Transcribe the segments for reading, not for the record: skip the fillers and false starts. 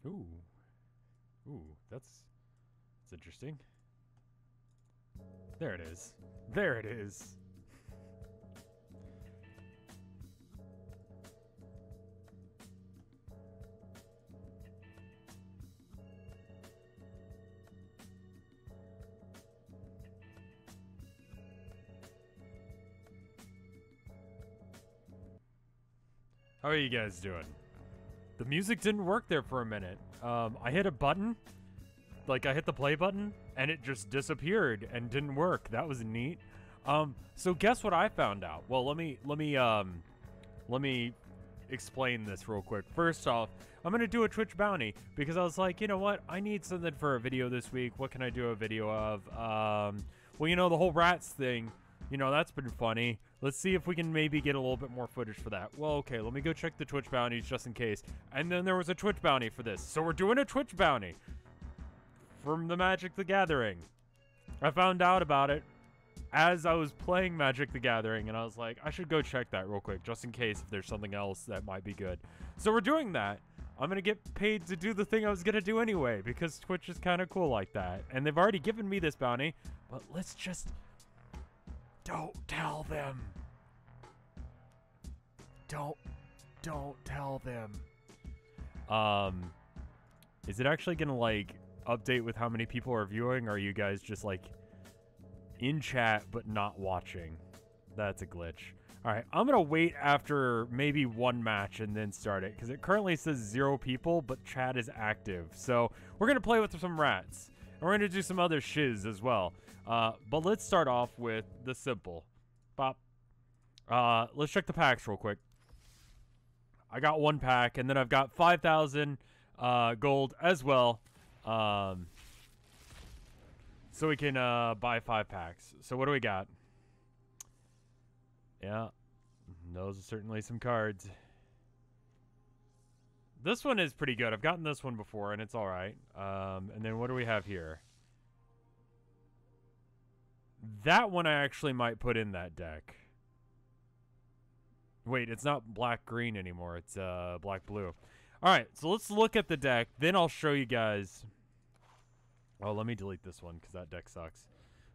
Ooh. Ooh, that's interesting. There it is. There it is. How are you guys doing? The music didn't work there for a minute. I hit a button, like I hit the play button, and it just disappeared and didn't work. That was neat. So guess what I found out? Well, let me explain this real quick. First off, I'm gonna do a Twitch bounty because I was like, you know what? I need something for a video this week. What can I do a video of? Well, you know, the whole rats thing. You know, that's been funny. Let's see if we can maybe get a little bit more footage for that. Well, okay, let me go check the Twitch bounties just in case. And then there was a Twitch bounty for this. So we're doing a Twitch bounty from the Magic the Gathering. I found out about it as I was playing Magic the Gathering, and I was like, I should go check that real quick just in case if there's something else that might be good. So we're doing that. I'm going to get paid to do the thing I was going to do anyway because Twitch is kind of cool like that. And they've already given me this bounty, but let's just... Don't tell them. Don't tell them. Is it actually gonna like update with how many people are viewing, or are you guys just like in chat but not watching? That's a glitch. Alright, I'm gonna wait after maybe one match and then start it, because it currently says 0 people, but chat is active. So we're gonna play with some rats. And we're gonna do some other shiz as well. But let's start off with the simple. Bop. Let's check the packs real quick. I got 1 pack, and then I've got 5,000 gold as well. So we can buy 5 packs. So what do we got? Yeah, those are certainly some cards. This one is pretty good. I've gotten this one before, and it's all right. And then what do we have here? That one I actually might put in that deck. Wait, it's not black-green anymore. It's black-blue. All right, so let's look at the deck. Then I'll show you guys. Oh, let me delete this one because that deck sucks.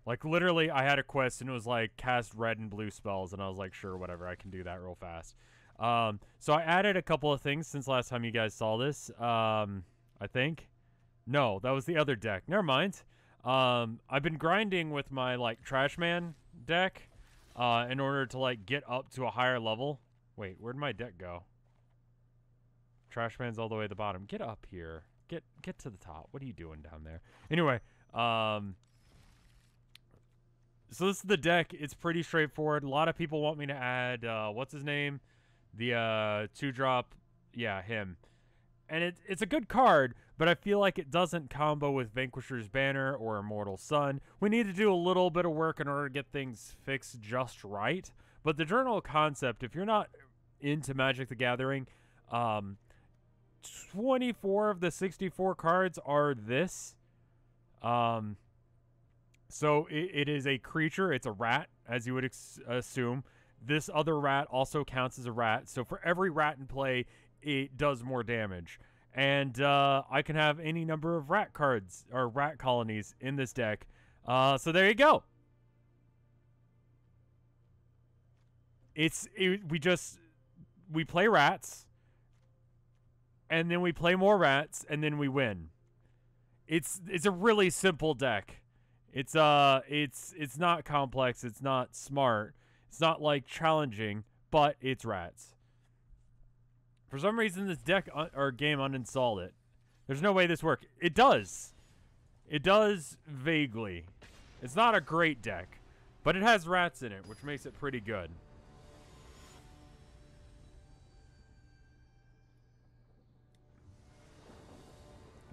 Like, literally, I had a quest, and it was like, cast red and blue spells, and I was like, sure, whatever. I can do that real fast. So I added a couple of things since last time you guys saw this. I think. No, that was the other deck. Never mind. I've been grinding with my, like, Trashman deck, in order to, like, get up to a higher level. Wait, where'd my deck go? Trashman's all the way at the bottom. Get up here. Get to the top. What are you doing down there? Anyway, so this is the deck. It's pretty straightforward. A lot of people want me to add, what's his name? The, 2-drop. Yeah, him. And it's a good card, but I feel like it doesn't combo with Vanquisher's Banner or Immortal Sun. We need to do a little bit of work in order to get things fixed just right. But the general concept, if you're not into Magic the Gathering, 24 of the 64 cards are this. So it is a creature. It's a rat, as you would assume. This other rat also counts as a rat. So for every rat in play, it does more damage. And I can have any number of rat cards or rat colonies in this deck. So there you go. We play rats, and then we play more rats, and then we win. It's a really simple deck. It's not complex. It's not smart. It's not like challenging, but it's rats. For some reason, this deck or game uninstalled it. There's no way this works. It does. It does vaguely. It's not a great deck, but it has rats in it, which makes it pretty good.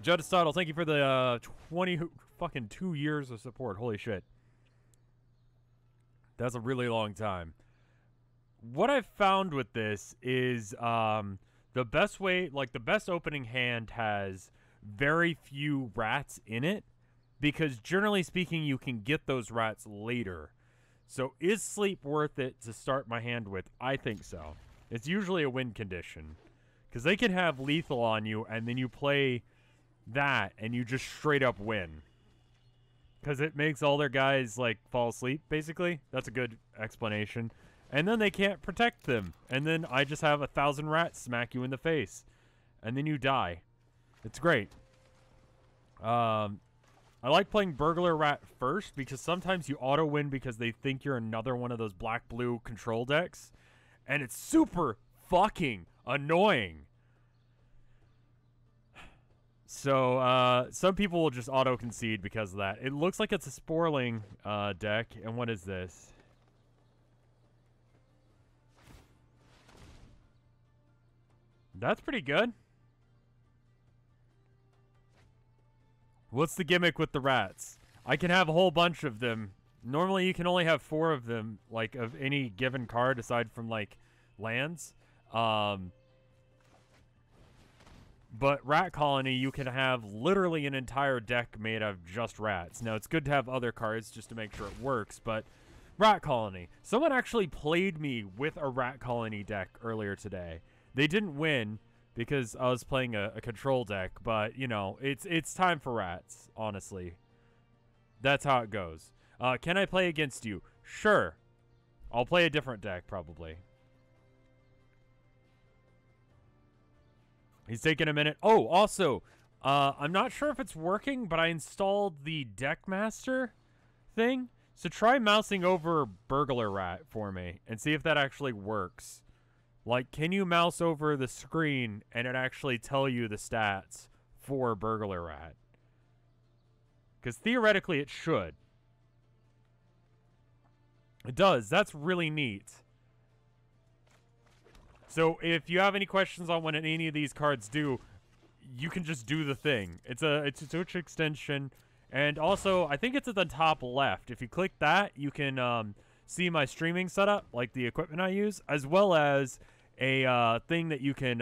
Judistotle, thank you for the 22 years of support. Holy shit. That's a really long time. What I've found with this is the best way, like the best opening hand has very few rats in it, because generally speaking, you can get those rats later. So is sleep worth it to start my hand with? I think so. It's usually a win condition, Because they can have lethal on you, and then you play that, and you just straight up win. Because it makes all their guys, like, fall asleep, basically. That's a good explanation. And then they can't protect them. And then I just have 1,000 rats smack you in the face. And then you die. It's great. I like playing Burglar Rat first, because sometimes you auto-win because they think you're another one of those black-blue control decks. And it's super fucking annoying. So, some people will just auto-concede because of that. It looks like it's a Sporling deck. And what is this? That's pretty good. What's the gimmick with the rats? I can have a whole bunch of them. Normally, you can only have 4 of them, like, of any given card aside from, like, lands. But Rat Colony, you can have literally an entire deck made of just rats. Now, it's good to have other cards just to make sure it works, but Rat Colony. Someone actually played me with a Rat Colony deck earlier today. They didn't win because I was playing a control deck, but, you know, it's time for rats, honestly. That's how it goes. Can I play against you? Sure. I'll play a different deck, probably. He's taking a minute. Oh, also, I'm not sure if it's working, but I installed the Deckmaster thing. So try mousing over Burglar Rat for me and see if that actually works. Like, can you mouse over the screen and it actually tell you the stats for Burglar Rat? Because theoretically it should. It does. That's really neat. So if you have any questions on what any of these cards do, you can just do the thing. It's a Twitch extension. And also, I think it's at the top left. If you click that, you can see my streaming setup, like the equipment I use, as well as a thing that you can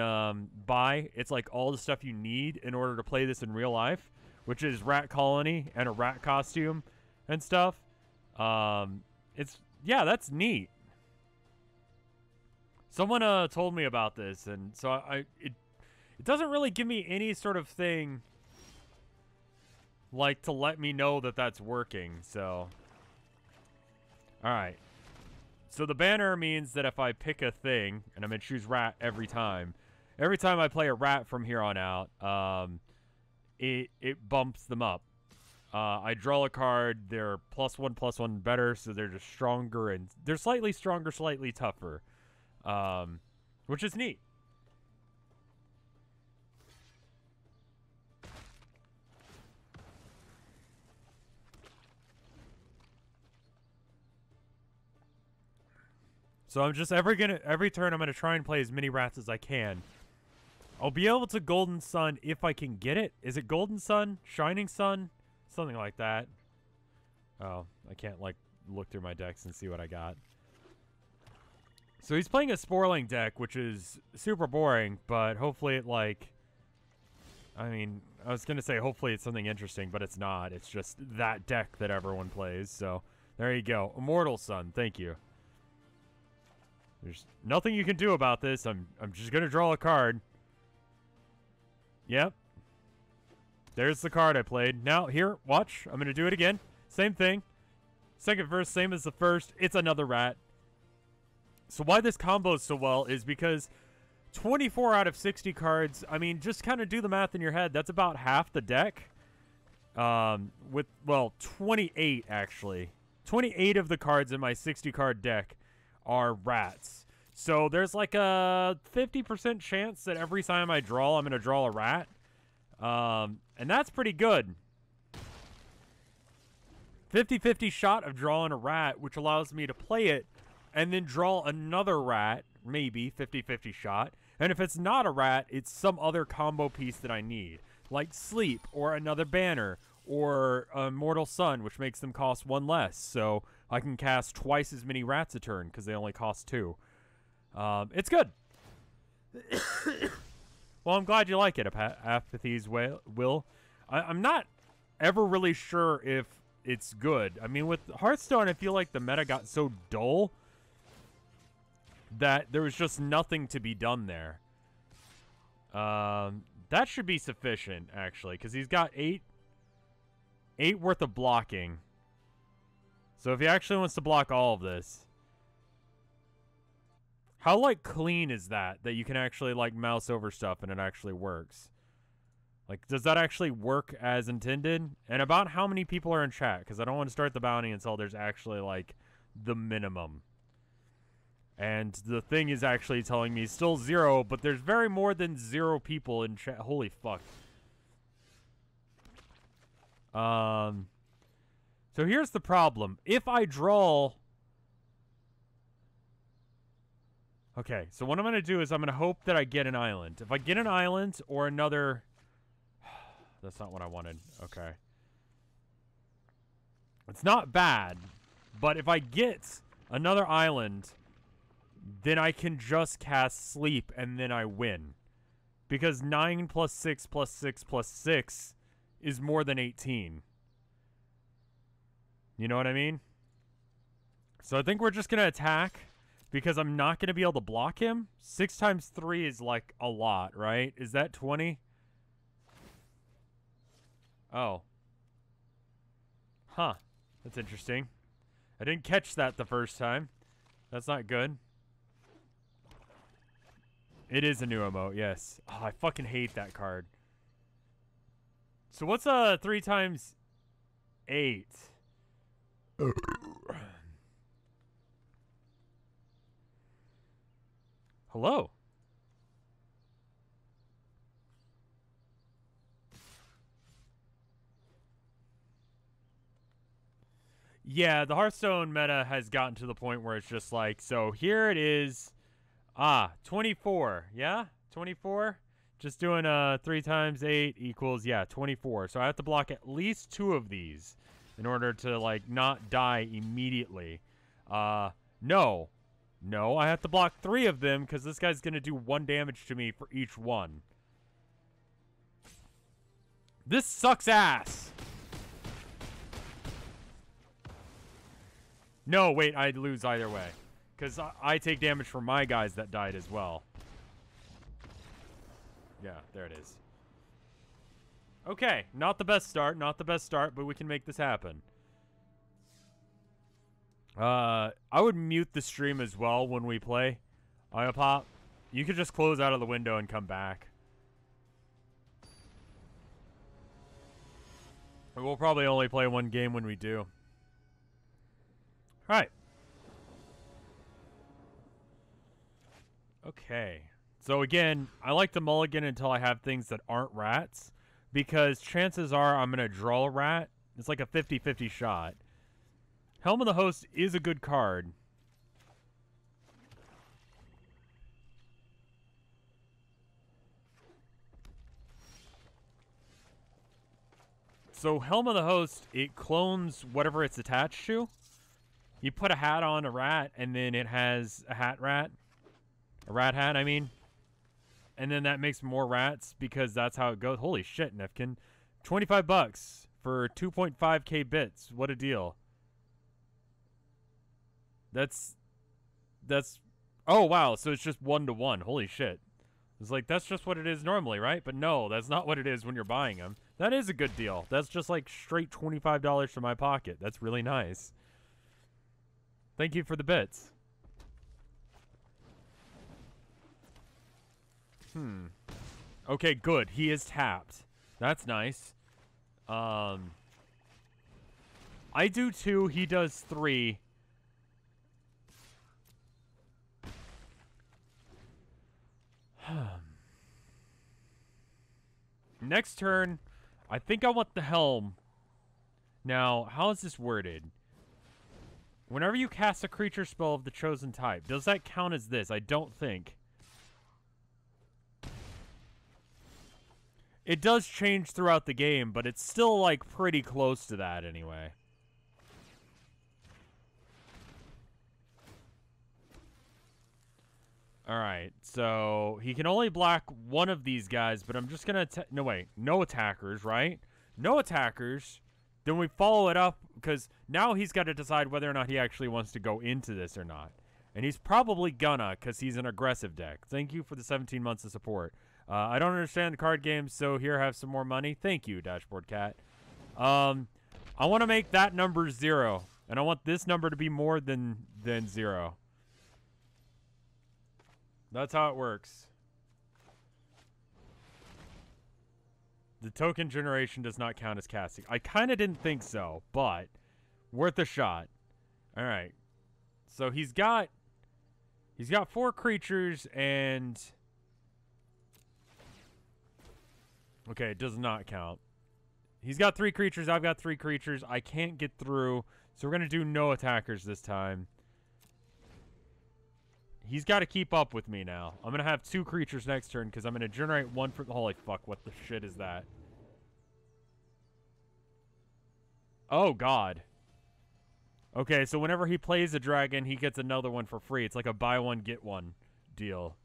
buy. It's like all the stuff you need in order to play this in real life, which is Rat Colony and a rat costume and stuff. Yeah, that's neat. Someone told me about this, and so it doesn't really give me any sort of thing like to let me know that that's working. So, all right. So the banner means that if I pick a thing, and I'm gonna choose rat every time I play a rat from here on out, it bumps them up. I draw a card. They're +1/+1 better, so they're just stronger, and they're slightly stronger, slightly tougher. Which is neat. So I'm just every turn I'm gonna try and play as many rats as I can. I'll be able to Golden Sun if I can get it. Is it Golden Sun? Shining Sun? Something like that. Oh, I can't like look through my decks and see what I got. So he's playing a Sporling deck, which is super boring, but hopefully it, like... I mean, I was going to say hopefully it's something interesting, but it's not. It's just that deck that everyone plays, so there you go. Immortal Sun, thank you. There's nothing you can do about this. I'm just going to draw a card. Yep. There's the card I played. Now, here, watch. I'm going to do it again. Same thing. Second verse, same as the first. It's another rat. So why this combos so well is because 24 out of 60 cards, I mean, just kind of do the math in your head. That's about half the deck. Well, 28, actually. 28 of the cards in my 60-card deck are rats. So there's like a 50% chance that every time I draw, I'm going to draw a rat. And that's pretty good. 50-50 shot of drawing a rat, which allows me to play it and then draw another rat, maybe 50-50 shot. And if it's not a rat, it's some other combo piece that I need, like Sleep or another banner or Immortal Sun, which makes them cost 1 less. So I can cast twice as many rats a turn because they only cost 2. It's good. Well, I'm glad you like it, Apathy's Will. I'm not ever really sure if it's good. I mean, with Hearthstone, I feel like the meta got so dull that there was just nothing to be done there. That should be sufficient, actually, because he's got 8 worth of blocking. So if he actually wants to block all of this, how, like, clean is that you can actually, like, mouse over stuff and it actually works? Like, does that actually work as intended? And about how many people are in chat, because I don't want to start the bounty until there's actually, like, the minimum. And the thing is actually telling me still 0, but there's very more than 0 people in chat. Holy fuck. So here's the problem. If I draw... Okay, so what I'm going to do is I'm going to hope that I get an island. If I get an island or another... That's not what I wanted. Okay. It's not bad, but if I get another island, then I can just cast Sleep and then I win. Because 9 plus 6 plus 6 plus 6 is more than 18. You know what I mean? So I think we're just going to attack because I'm not going to be able to block him. 6 times 3 is like a lot, right? Is that 20? Oh. Huh. That's interesting. I didn't catch that the first time. That's not good. It is a new emote, yes. Oh, I fucking hate that card. So what's 3 times 8? Hello. Yeah, the Hearthstone meta has gotten to the point where it's just like, so here it is. 24. Yeah? 24? Just doing 3 times 8 equals, yeah, 24. So I have to block at least 2 of these in order to, like, not die immediately. No. No, I have to block 3 of them because this guy's going to do 1 damage to me for each one. This sucks ass. No, wait, I'd lose either way. Because I take damage from my guys that died as well. Yeah, there it is. Okay, not the best start, but we can make this happen. I would mute the stream as well when we play Iopop. You could just close out of the window and come back. We'll probably only play 1 game when we do. Alright. Okay. So again, I like to mulligan until I have things that aren't rats, because chances are I'm going to draw a rat. It's like a 50-50 shot. Helm of the Host is a good card. So Helm of the Host, it clones whatever it's attached to. You put a hat on a rat, and then it has a hat rat. A rat hat, I mean. And then that makes more rats, because that's how it goes. Holy shit, Nifkin. 25 bucks for 2.5k bits. What a deal. That's... Oh, wow, so it's just 1-to-1. Holy shit. It's like, that's just what it is normally, right? But no, that's not what it is when you're buying them. That is a good deal. That's just like straight $25 from my pocket. That's really nice. Thank you for the bits. Okay, good. He is tapped. That's nice. I do 2. He does 3. Next turn, I think I want the Helm. Now, how is this worded? Whenever you cast a creature spell of the chosen type, does that count as this? I don't think. It does change throughout the game, but it's still, like, pretty close to that anyway. Alright, so he can only block one of these guys, but I'm just gonna... No, wait. No attackers, right? No attackers. Then we follow it up, because now he's got to decide whether or not he actually wants to go into this or not. And he's probably gonna, because he's an aggressive deck. Thank you for the 17 months of support. I don't understand the card games, so here, have some more money. Thank you, Dashboard Cat. I want to make that number 0. And I want this number to be more than 0. That's how it works. The token generation does not count as casting. I kind of didn't think so, but worth a shot. All right. So he's got 4 creatures and okay, it does not count. He's got 3 creatures, I've got 3 creatures. I can't get through, so we're going to do no attackers this time. He's got to keep up with me now. I'm going to have 2 creatures next turn because I'm going to generate 1 for... Holy fuck, what the shit is that? Oh, God. Okay, so whenever he plays a dragon, he gets another one for free. It's like a buy one, get one deal.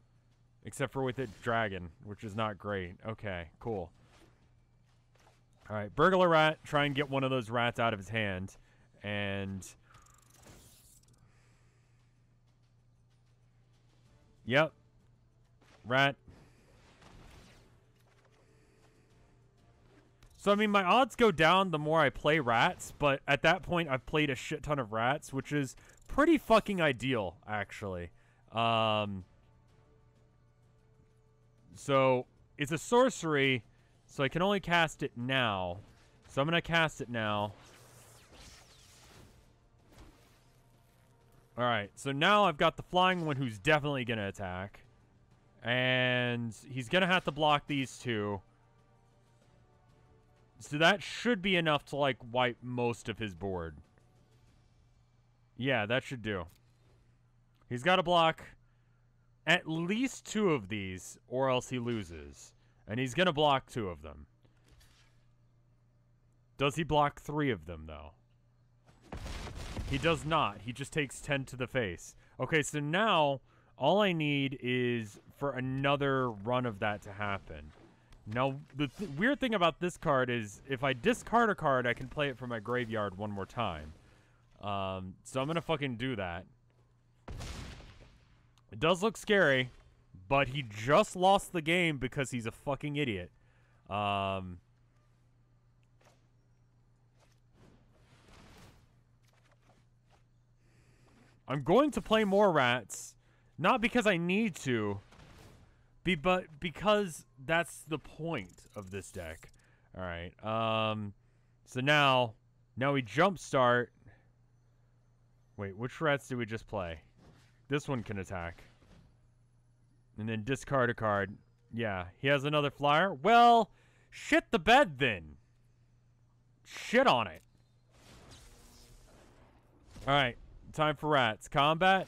Except for with it dragon, which is not great. Okay, cool. All right, Burglar Rat. Try and get one of those rats out of his hand. And... Yep. Rat. So, I mean, my odds go down the more I play rats, but at that point, I've played a shit ton of rats, which is pretty fucking ideal, actually. So, it's a sorcery, so I can only cast it now. So, I'm going to cast it now. Alright, so now I've got the flying one who's definitely going to attack. And he's going to have to block these 2. So that should be enough to, like, wipe most of his board. Yeah, that should do. He's got to block at least 2 of these, or else he loses. And he's going to block 2 of them. Does he block 3 of them, though? He does not. He just takes 10 to the face. Okay, so now all I need is for another run of that to happen. Now, the weird thing about this card is if I discard a card, I can play it from my graveyard one more time. So I'm going to fucking do that. It does look scary, but he just lost the game because he's a fucking idiot. I'm going to play more rats, not because I need to, but because that's the point of this deck. All right. So now we jumpstart. Wait, which rats did we just play? This one can attack. And then discard a card. Yeah, he has another flyer. Well, shit the bed then. Shit on it. All right. Time for rats. Combat.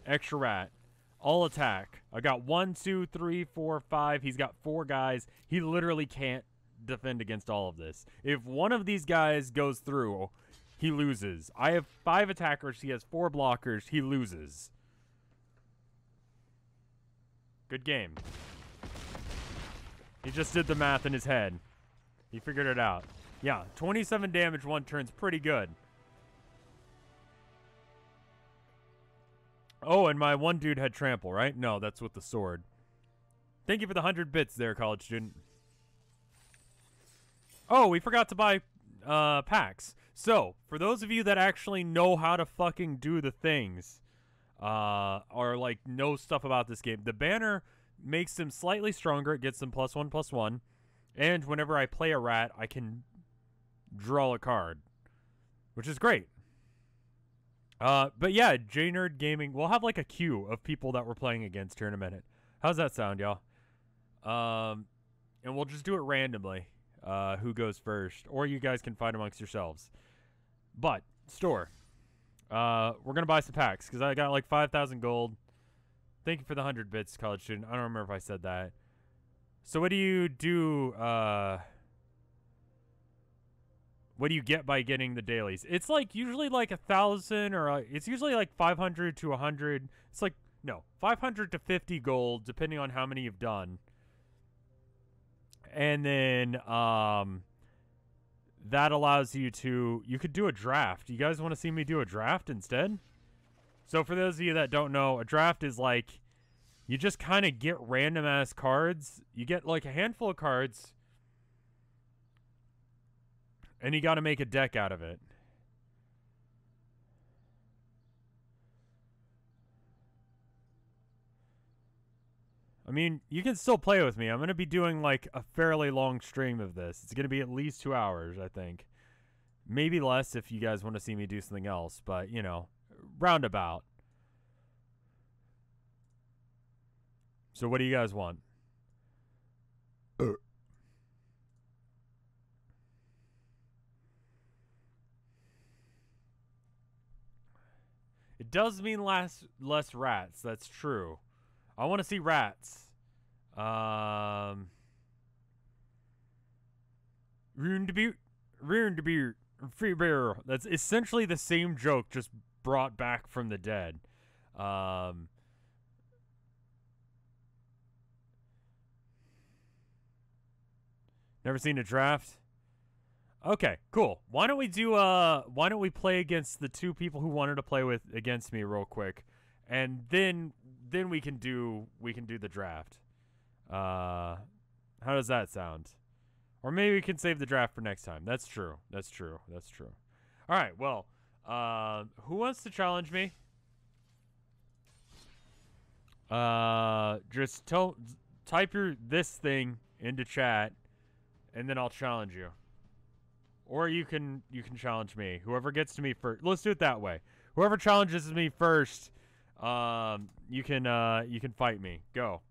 Extra rat. All attack. I got 1, 2, 3, 4, 5. He's got 4 guys. He literally can't defend against all of this. If one of these guys goes through, he loses. I have 5 attackers. He has 4 blockers. He loses. Good game. He just did the math in his head. He figured it out. Yeah, 27 damage 1 turn's pretty good. Oh, and my one dude had trample, right? No, that's with the sword. Thank you for the 100 bits there, college student. Oh, we forgot to buy packs. So, for those of you that actually know how to fucking do the things, or like know stuff about this game, the banner makes them slightly stronger. It gets them +1/+1. And whenever I play a rat, I can draw a card, which is great. But yeah, J-Nerd Gaming, we'll have like a queue of people that we're playing against here in a minute. How's that sound, y'all? And we'll just do it randomly, who goes first, or you guys can fight amongst yourselves. But, store. We're going to buy some packs, because I got like 5,000 gold. Thank you for the 100 bits, college student. I don't remember if I said that. So what do you do, what do you get by getting the dailies? It's like usually like 1,000 or it's usually like 500 to 100. It's like, no, 500 to 50 gold, depending on how many you've done. And then that allows you to, you could do a draft. You guys want to see me do a draft instead? So for those of you that don't know, a draft is like, you just kind of get random ass cards. You get like a handful of cards, and you got to make a deck out of it. I mean, you can still play with me. I'm going to be doing like a fairly long stream of this. It's going to be at least 2 hours, I think. Maybe less if you guys want to see me do something else, but, you know, roundabout. So what do you guys want? It does mean less rats. That's true. I want to see rats. Free bear. That's essentially the same joke, just brought back from the dead. Never seen a draft? Okay, cool. Why don't we play against the 2 people who wanted to play against me real quick, and then we can do the draft. How does that sound? Or maybe we can save the draft for next time. That's true. That's true. That's true. All right. Well, who wants to challenge me? Just type this thing into chat, and then I'll challenge you. Or you can challenge me. Whoever gets to me first. Let's do it that way. Whoever challenges me first, you can fight me. Go.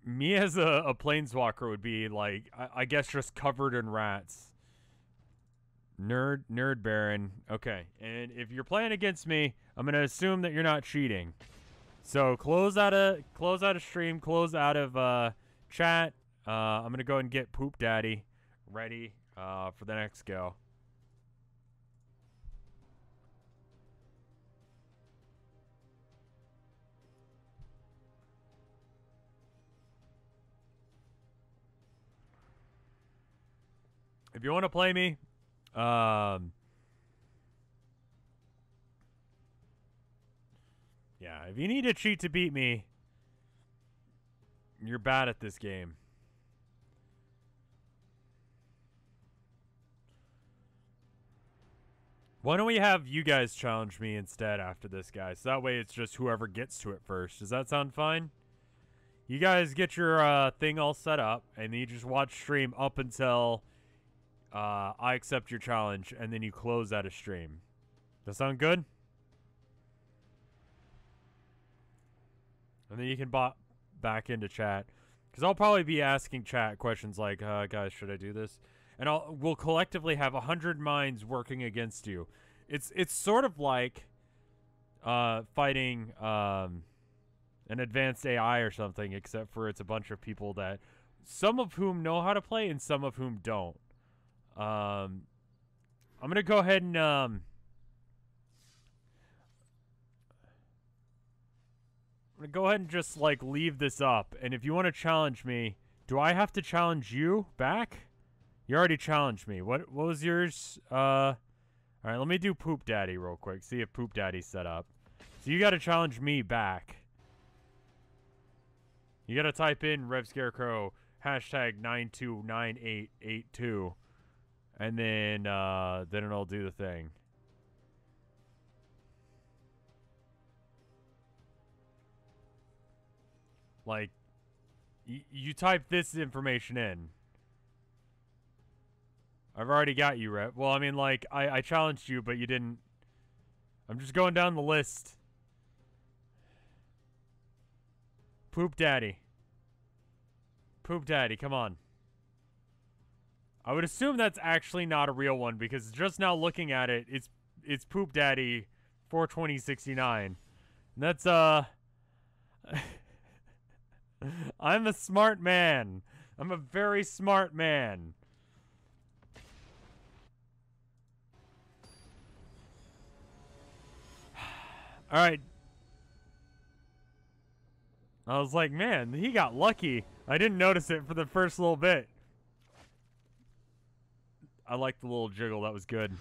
Me as a planeswalker would be like, I guess, just covered in rats. Nerd Baron. Okay, and if you're playing against me, I'm gonna assume that you're not cheating. So close out of stream, close out of chat. I'm gonna go and get Poop Daddy ready for the next go. If you want to play me, yeah, if you need to cheat to beat me, you're bad at this game. Why don't we have you guys challenge me instead after this, guys? So that way it's just whoever gets to it first. Does that sound fine? You guys get your thing all set up, and then you just watch stream up until I accept your challenge, and then you close out of stream. That sound good? And then you can back into chat. Because I'll probably be asking chat questions like, guys, should I do this? And we'll collectively have 100 minds working against you. It's sort of like fighting an advanced AI or something, except for it's a bunch of people that, some of whom know how to play and some of whom don't. I'm gonna go ahead and I'm gonna go ahead and just like leave this up. And if you want to challenge me, do I have to challenge you back? You already challenged me. What was yours? All right, let me do Poop Daddy real quick. See if Poop Daddy's set up. So you got to challenge me back. You got to type in RevScarecrow #929882. And then it'll do the thing. Like, you type this information in. I've already got you, Rev. Well, I mean, like, I challenged you, but you didn't. I'm just going down the list. Poop Daddy. Poop Daddy, come on. I would assume that's actually not a real one, because just now looking at it, it's Poop Daddy 42069. And that's I'm a smart man. I'm a very smart man. All right. I was like, man, he got lucky. I didn't notice it for the first little bit. I like the little jiggle. That was good.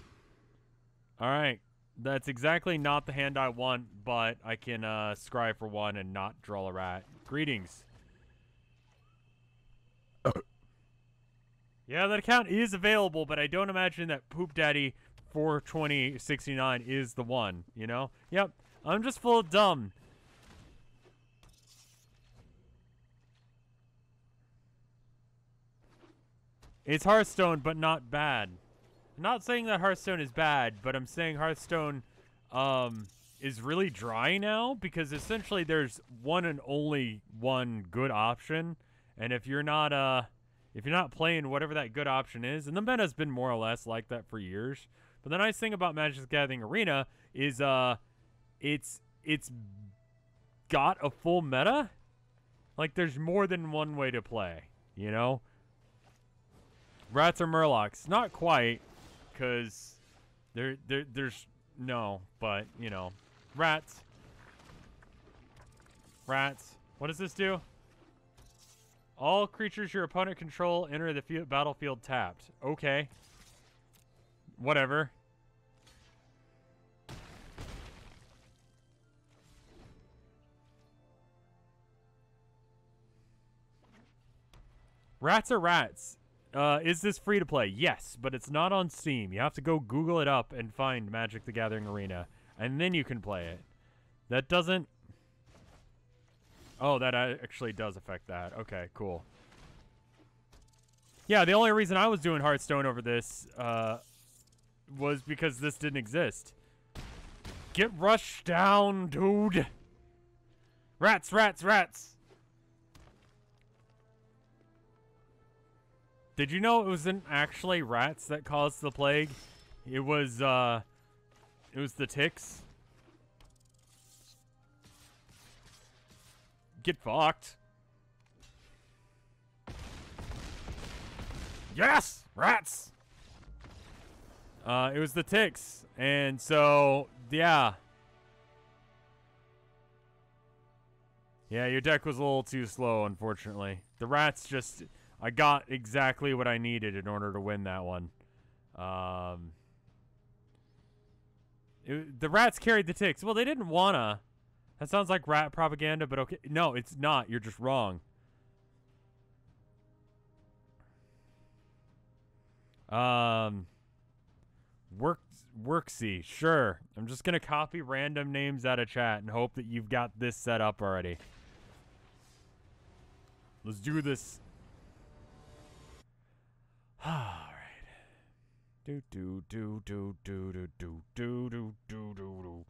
All right. That's exactly not the hand I want, but I can scry for one and not draw a rat. Greetings. Yeah, that account is available, but I don't imagine that Poop Daddy 42069 is the one, you know? Yep. I'm just full of dumb. It's Hearthstone, but not bad. I'm not saying that Hearthstone is bad, but I'm saying Hearthstone is really dry now because essentially there's one and only one good option, and if you're not playing whatever that good option is, and the meta's been more or less like that for years. But the nice thing about Magic the Gathering Arena is it's got a full meta. Like there's more than one way to play, you know? Rats or Murlocs? Not quite, because there's no, but you know, rats. Rats. What does this do? All creatures your opponent control enter the battlefield tapped. Okay. Whatever. Rats are rats. Is this free to play? Yes, but it's not on Steam. You have to go Google it up and find Magic the Gathering Arena, and then you can play it. That doesn't... Oh, that actually does affect that. Okay, cool. Yeah, the only reason I was doing Hearthstone over this was because this didn't exist. Get rushed down, dude! Rats, rats, rats! Did you know it wasn't actually rats that caused the plague? It was the ticks. Get fucked. Yes! Rats! It was the ticks. And so, yeah. Yeah, your deck was a little too slow, unfortunately. The rats just... I got exactly what I needed in order to win that one. The rats carried the ticks. Well, they didn't wanna. That sounds like rat propaganda, but okay. No, it's not. You're just wrong. Worksy. Sure. I'm just gonna copy random names out of chat and hope that you've got this set up already. Let's do this. All right. Do do do do do do do do do do do.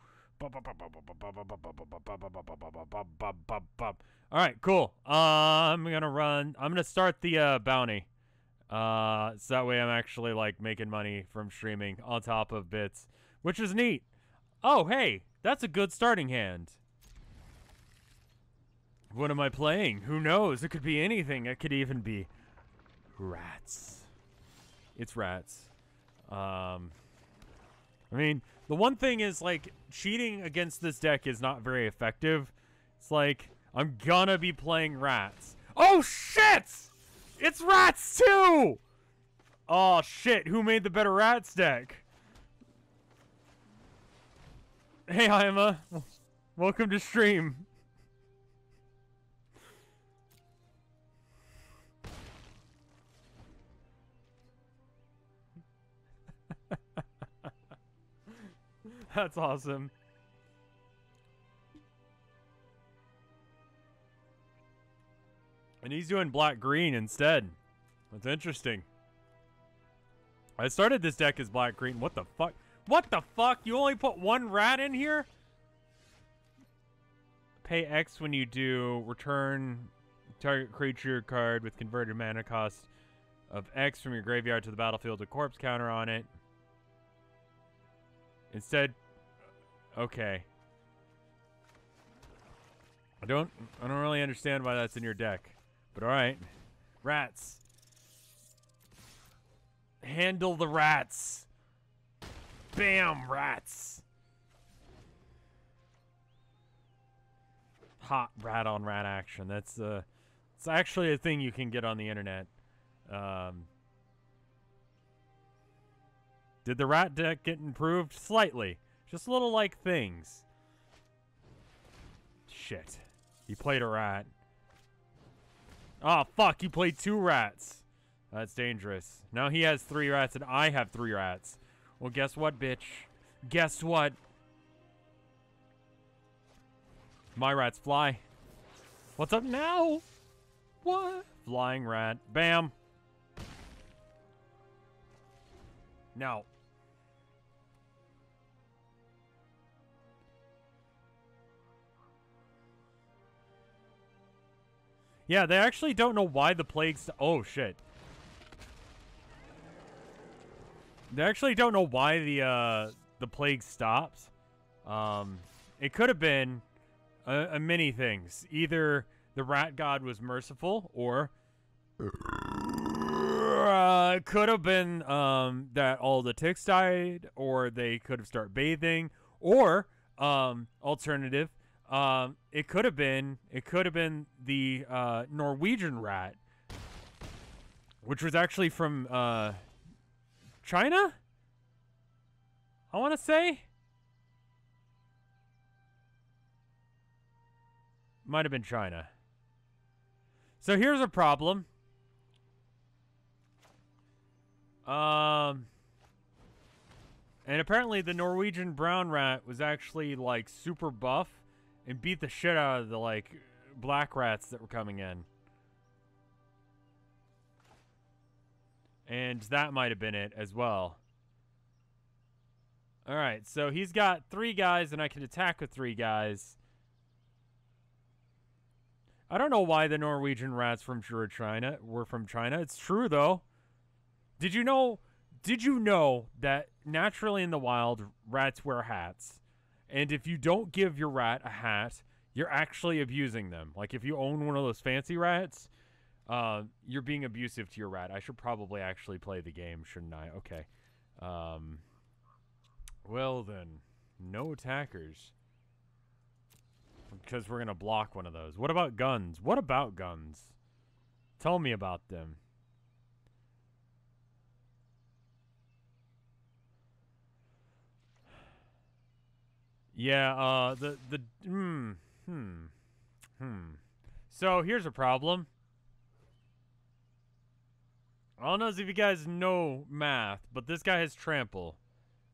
All right, cool. I'm gonna start the bounty. So that way I'm actually like making money from streaming on top of bits, which is neat. Oh, hey, that's a good starting hand. What am I playing? Who knows? It could be anything. It could even be rats. It's rats. I mean, the one thing is, like, cheating against this deck is not very effective. It's like, I'm gonna be playing rats. Oh, shit! It's rats, too! Oh, shit. Who made the better rats deck? Hey, Haima. Welcome to stream. That's awesome. And he's doing black-green instead. That's interesting. I started this deck as black-green. What the fuck? What the fuck? You only put one rat in here? Pay X when you do. Return target creature card with converted mana cost of X from your graveyard to the battlefield with a corpse counter on it. Instead, okay. I don't really understand why that's in your deck, but all right. Rats. Handle the rats. Bam, rats. Hot rat on rat action. That's It's actually a thing you can get on the internet. Did the rat deck get improved? Slightly. Just little, like, things. Shit. He played a rat. Oh, fuck. He played 2 rats. That's dangerous. Now he has 3 rats and I have 3 rats. Well, guess what, bitch? Guess what? My rats fly. What's up now? What? Flying rat. Bam. Now. Yeah, they actually don't know why the plague's... Oh, shit. They actually don't know why the plague stopped. It could have been a many things. Either the rat god was merciful, or it could have been that all the ticks died, or they could have started bathing, or alternative, it could have been the Norwegian rat, which was actually from China, I want to say. Might have been China. So here's a problem. And apparently the Norwegian brown rat was actually, like, super buff and beat the shit out of the, like, black rats that were coming in. And that might have been it as well. Alright, so he's got 3 guys and I can attack with 3 guys. I don't know why the Norwegian rats were from China. It's true, though. Did you know that naturally in the wild, rats wear hats? And if you don't give your rat a hat, you're actually abusing them. Like, if you own one of those fancy rats, you're being abusive to your rat. I should probably actually play the game, shouldn't I? Okay. Well, then. No attackers. Because we're going to block one of those. What about guns? What about guns? Tell me about them. Yeah, So, here's a problem. I don't know if you guys know math, but this guy has trample.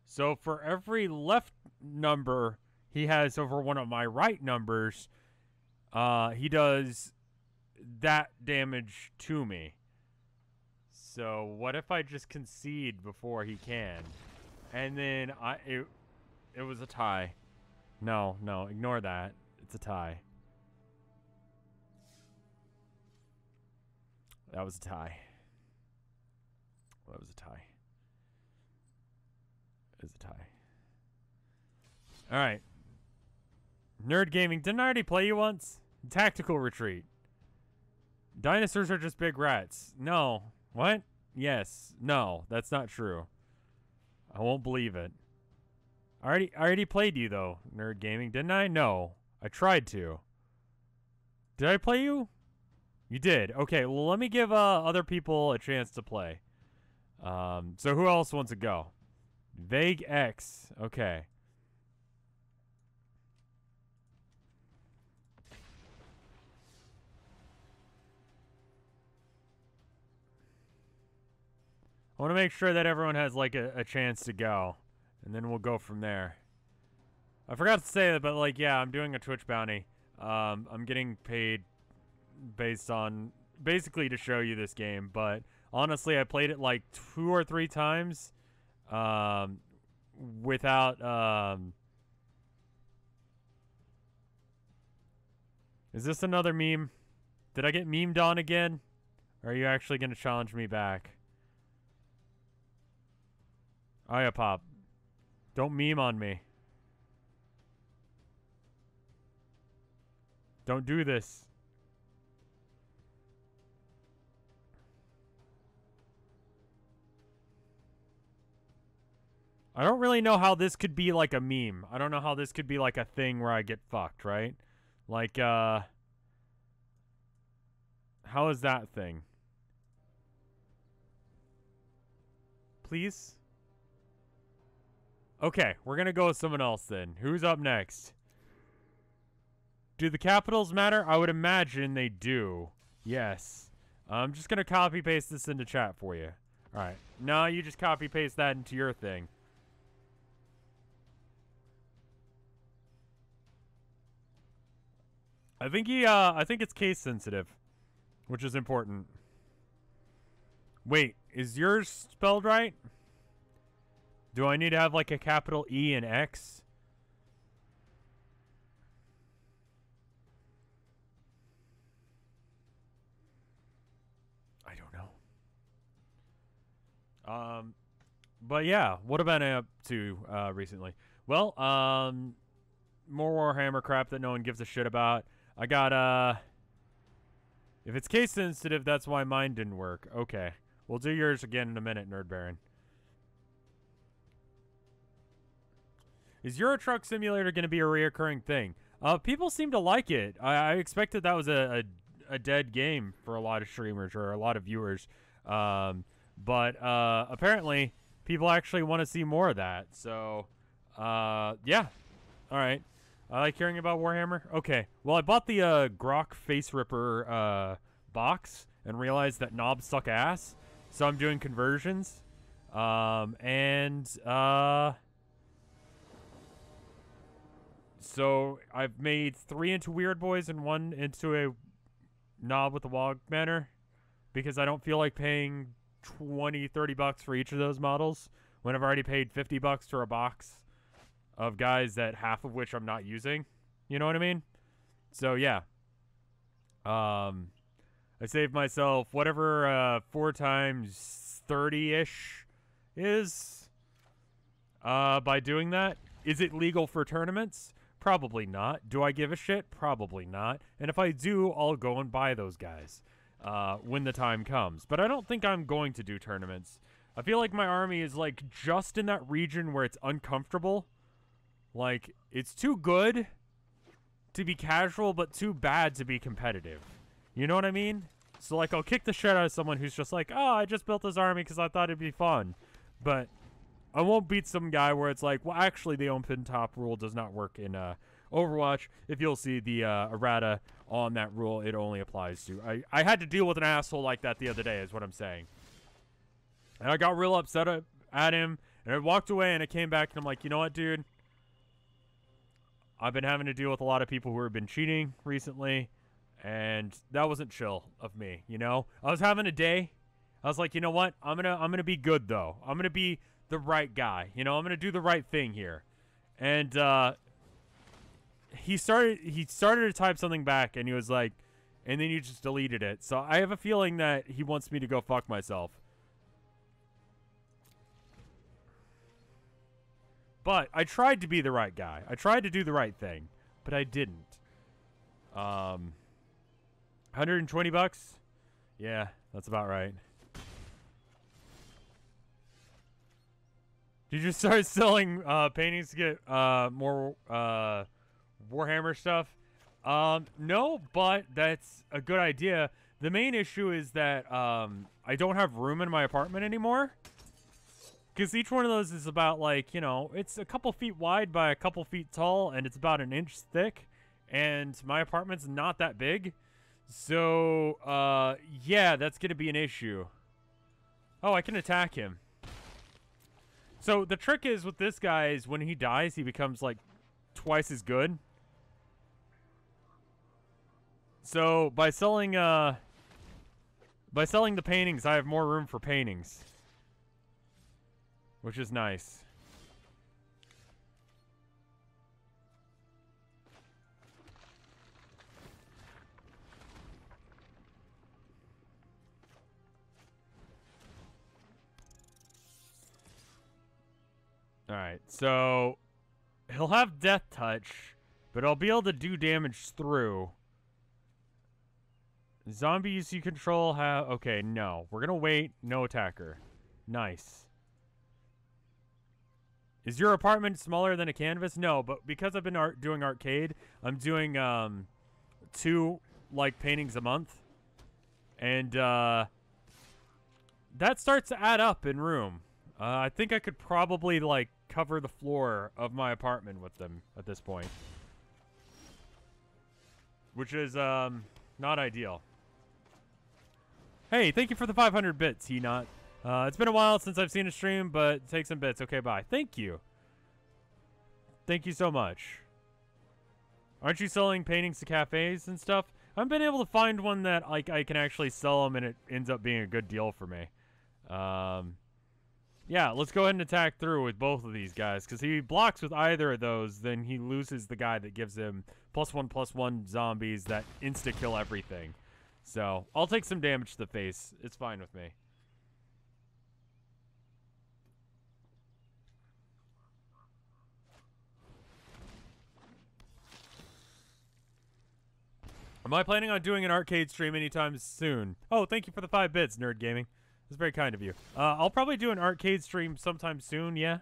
So, for every left number he has over one of my right numbers, he does that damage to me. So what if I just concede before he can? And then it was a tie. No, ignore that. It's a tie. That was a tie. That was a tie. It was a tie. Alright. Nerd Gaming, didn't I already play you once? Tactical Retreat. Dinosaurs are just big rats. No. What? Yes. No, that's not true. I won't believe it. I already played you, though, Nerd Gaming, didn't I? No. I tried to. Did I play you? You did. Okay, well, let me give other people a chance to play. So who else wants to go? Vague X. Okay. I want to make sure that everyone has, like, a chance to go. And then we'll go from there. I forgot to say that, but, like, yeah, I'm doing a Twitch bounty. I'm getting paid based on... basically to show you this game. But, honestly, I played it, like, 2 or 3 times. Without... Is this another meme? Did I get memed on again? Or are you actually going to challenge me back? Oh yeah, Pop. Don't meme on me. Don't do this. I don't really know how this could be like a meme. I don't know how this could be like a thing where I get fucked, right? Like, How is that thing? Please? Okay, we're gonna go with someone else then. Who's up next? Do the capitals matter? I would imagine they do. Yes. I'm just gonna copy paste this into chat for you. Alright. No, you just copy paste that into your thing. I think it's case sensitive, which is important. Wait, is yours spelled right? Do I need to have like a capital E and X? I don't know. But yeah, what have I been up to recently? Well, more Warhammer crap that no one gives a shit about. I got if it's case sensitive, that's why mine didn't work. Okay. We'll do yours again in a minute, Nerd Baron. Is Euro Truck Simulator going to be a reoccurring thing? People seem to like it. I expected that was a dead game for a lot of streamers or a lot of viewers. But apparently, people actually want to see more of that. So, yeah. All right. I like hearing about Warhammer. Okay. Well, I bought the Grok Face Ripper box and realized that knobs suck ass. So I'm doing conversions. So I've made 3 into Weird Boys and 1 into a knob with a wog banner because I don't feel like paying 20, 30 bucks for each of those models when I've already paid 50 bucks for a box of guys that half of which I'm not using. You know what I mean? So yeah. I saved myself whatever 4 times 30-ish is by doing that. Is it legal for tournaments? Probably not. Do I give a shit? Probably not. And if I do, I'll go and buy those guys when the time comes. But I don't think I'm going to do tournaments. I feel like my army is like just in that region where it's uncomfortable. Like, it's too good to be casual, but too bad to be competitive. You know what I mean? So, like, I'll kick the shit out of someone who's just like, oh, I just built this army because I thought it'd be fun. But I won't beat some guy where it's like, well, actually, the open top rule does not work in Overwatch. If you'll see the errata on that rule, it only applies to... I had to deal with an asshole like that the other day, is what I'm saying. And I got real upset at him, and I walked away, and I came back, and I'm like, you know what, dude? I've been having to deal with a lot of people who have been cheating recently, and that wasn't chill of me, you know? I was having a day. I was like, you know what? I'm gonna be good, though. I'm gonna be the right guy. You know, I'm gonna do the right thing here. And he started to type something back, and he was like, and then you just deleted it. So I have a feeling that he wants me to go fuck myself. But I tried to be the right guy. I tried to do the right thing, but I didn't. 120 bucks? Yeah, that's about right. Did you start selling paintings to get more Warhammer stuff? No, but that's a good idea. The main issue is that I don't have room in my apartment anymore. Because each one of those is about, like, you know, it's a couple feet wide by a couple feet tall, and it's about an inch thick. And my apartment's not that big. So, yeah, that's going to be an issue. Oh, I can attack him. So, the trick is with this guy is when he dies, he becomes, like, twice as good. So, by selling the paintings, I have more room for paintings. Which is nice. Alright, so he'll have Death Touch, but I'll be able to do damage through. Zombies you control have... Okay, no. We're gonna wait. No attacker. Nice. Is your apartment smaller than a canvas? No, but because I've been doing arcade, I'm doing 2 like paintings a month. And that starts to add up in room. I think I could probably, like, cover the floor of my apartment with them at this point. Which is, not ideal. Hey, thank you for the 500 bits, He-Not. It's been a while since I've seen a stream, but take some bits. Okay, bye. Thank you. Thank you so much. Aren't you selling paintings to cafes and stuff? I've been able to find one that I can actually sell them, and it ends up being a good deal for me. Yeah, let's go ahead and attack through with both of these guys, because if he blocks with either of those, then he loses the guy that gives him +1/+1 zombies that insta-kill everything. So, I'll take some damage to the face. It's fine with me. Am I planning on doing an arcade stream anytime soon? Oh, thank you for the 5 bits, Nerd Gaming. That's very kind of you. I'll probably do an arcade stream sometime soon, yeah.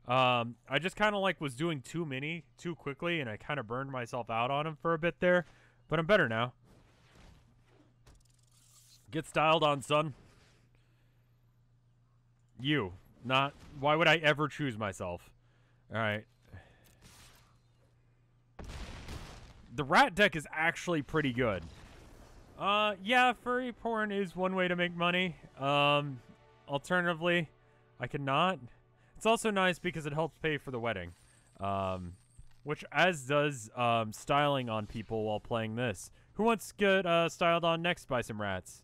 I just kind of like was doing too many too quickly, and I kind of burned myself out on them for a bit there. But I'm better now. Get styled on, son. You. Not... Why would I ever choose myself? Alright. The rat deck is actually pretty good. Yeah, furry porn is one way to make money. Alternatively, I cannot. It's also nice because it helps pay for the wedding. Which as does, styling on people while playing this. Who wants to get, styled on next by some rats?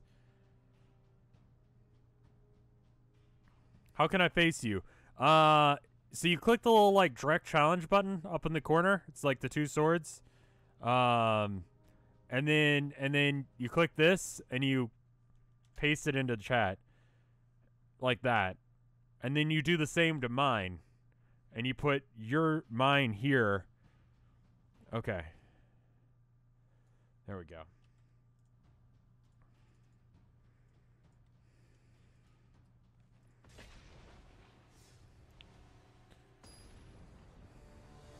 How can I face you? So you click the little, like, direct challenge button up in the corner. It's like the 2 swords. And then you click this and you paste it into the chat like that. And then you do the same to mine and you put your mine here. Okay. There we go.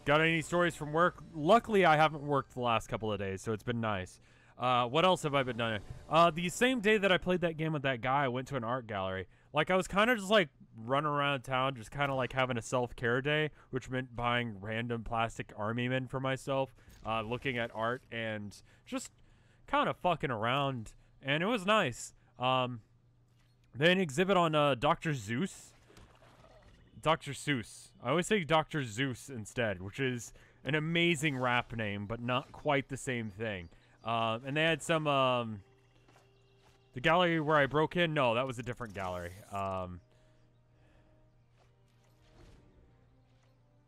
Got any stories from work? Luckily, I haven't worked the last couple of days, so it's been nice. What else have I been doing? The same day that I played that game with that guy, I went to an art gallery. Like, I was kind of just, like, running around town, just kind of, like, having a self-care day, which meant buying random plastic army men for myself, looking at art, and just kind of fucking around. And it was nice. They had an exhibit on Dr. Zeus. Dr. Seuss. I always say Dr. Zeus instead, which is an amazing rap name, but not quite the same thing. And they had some, the gallery where I broke in? No, that was a different gallery.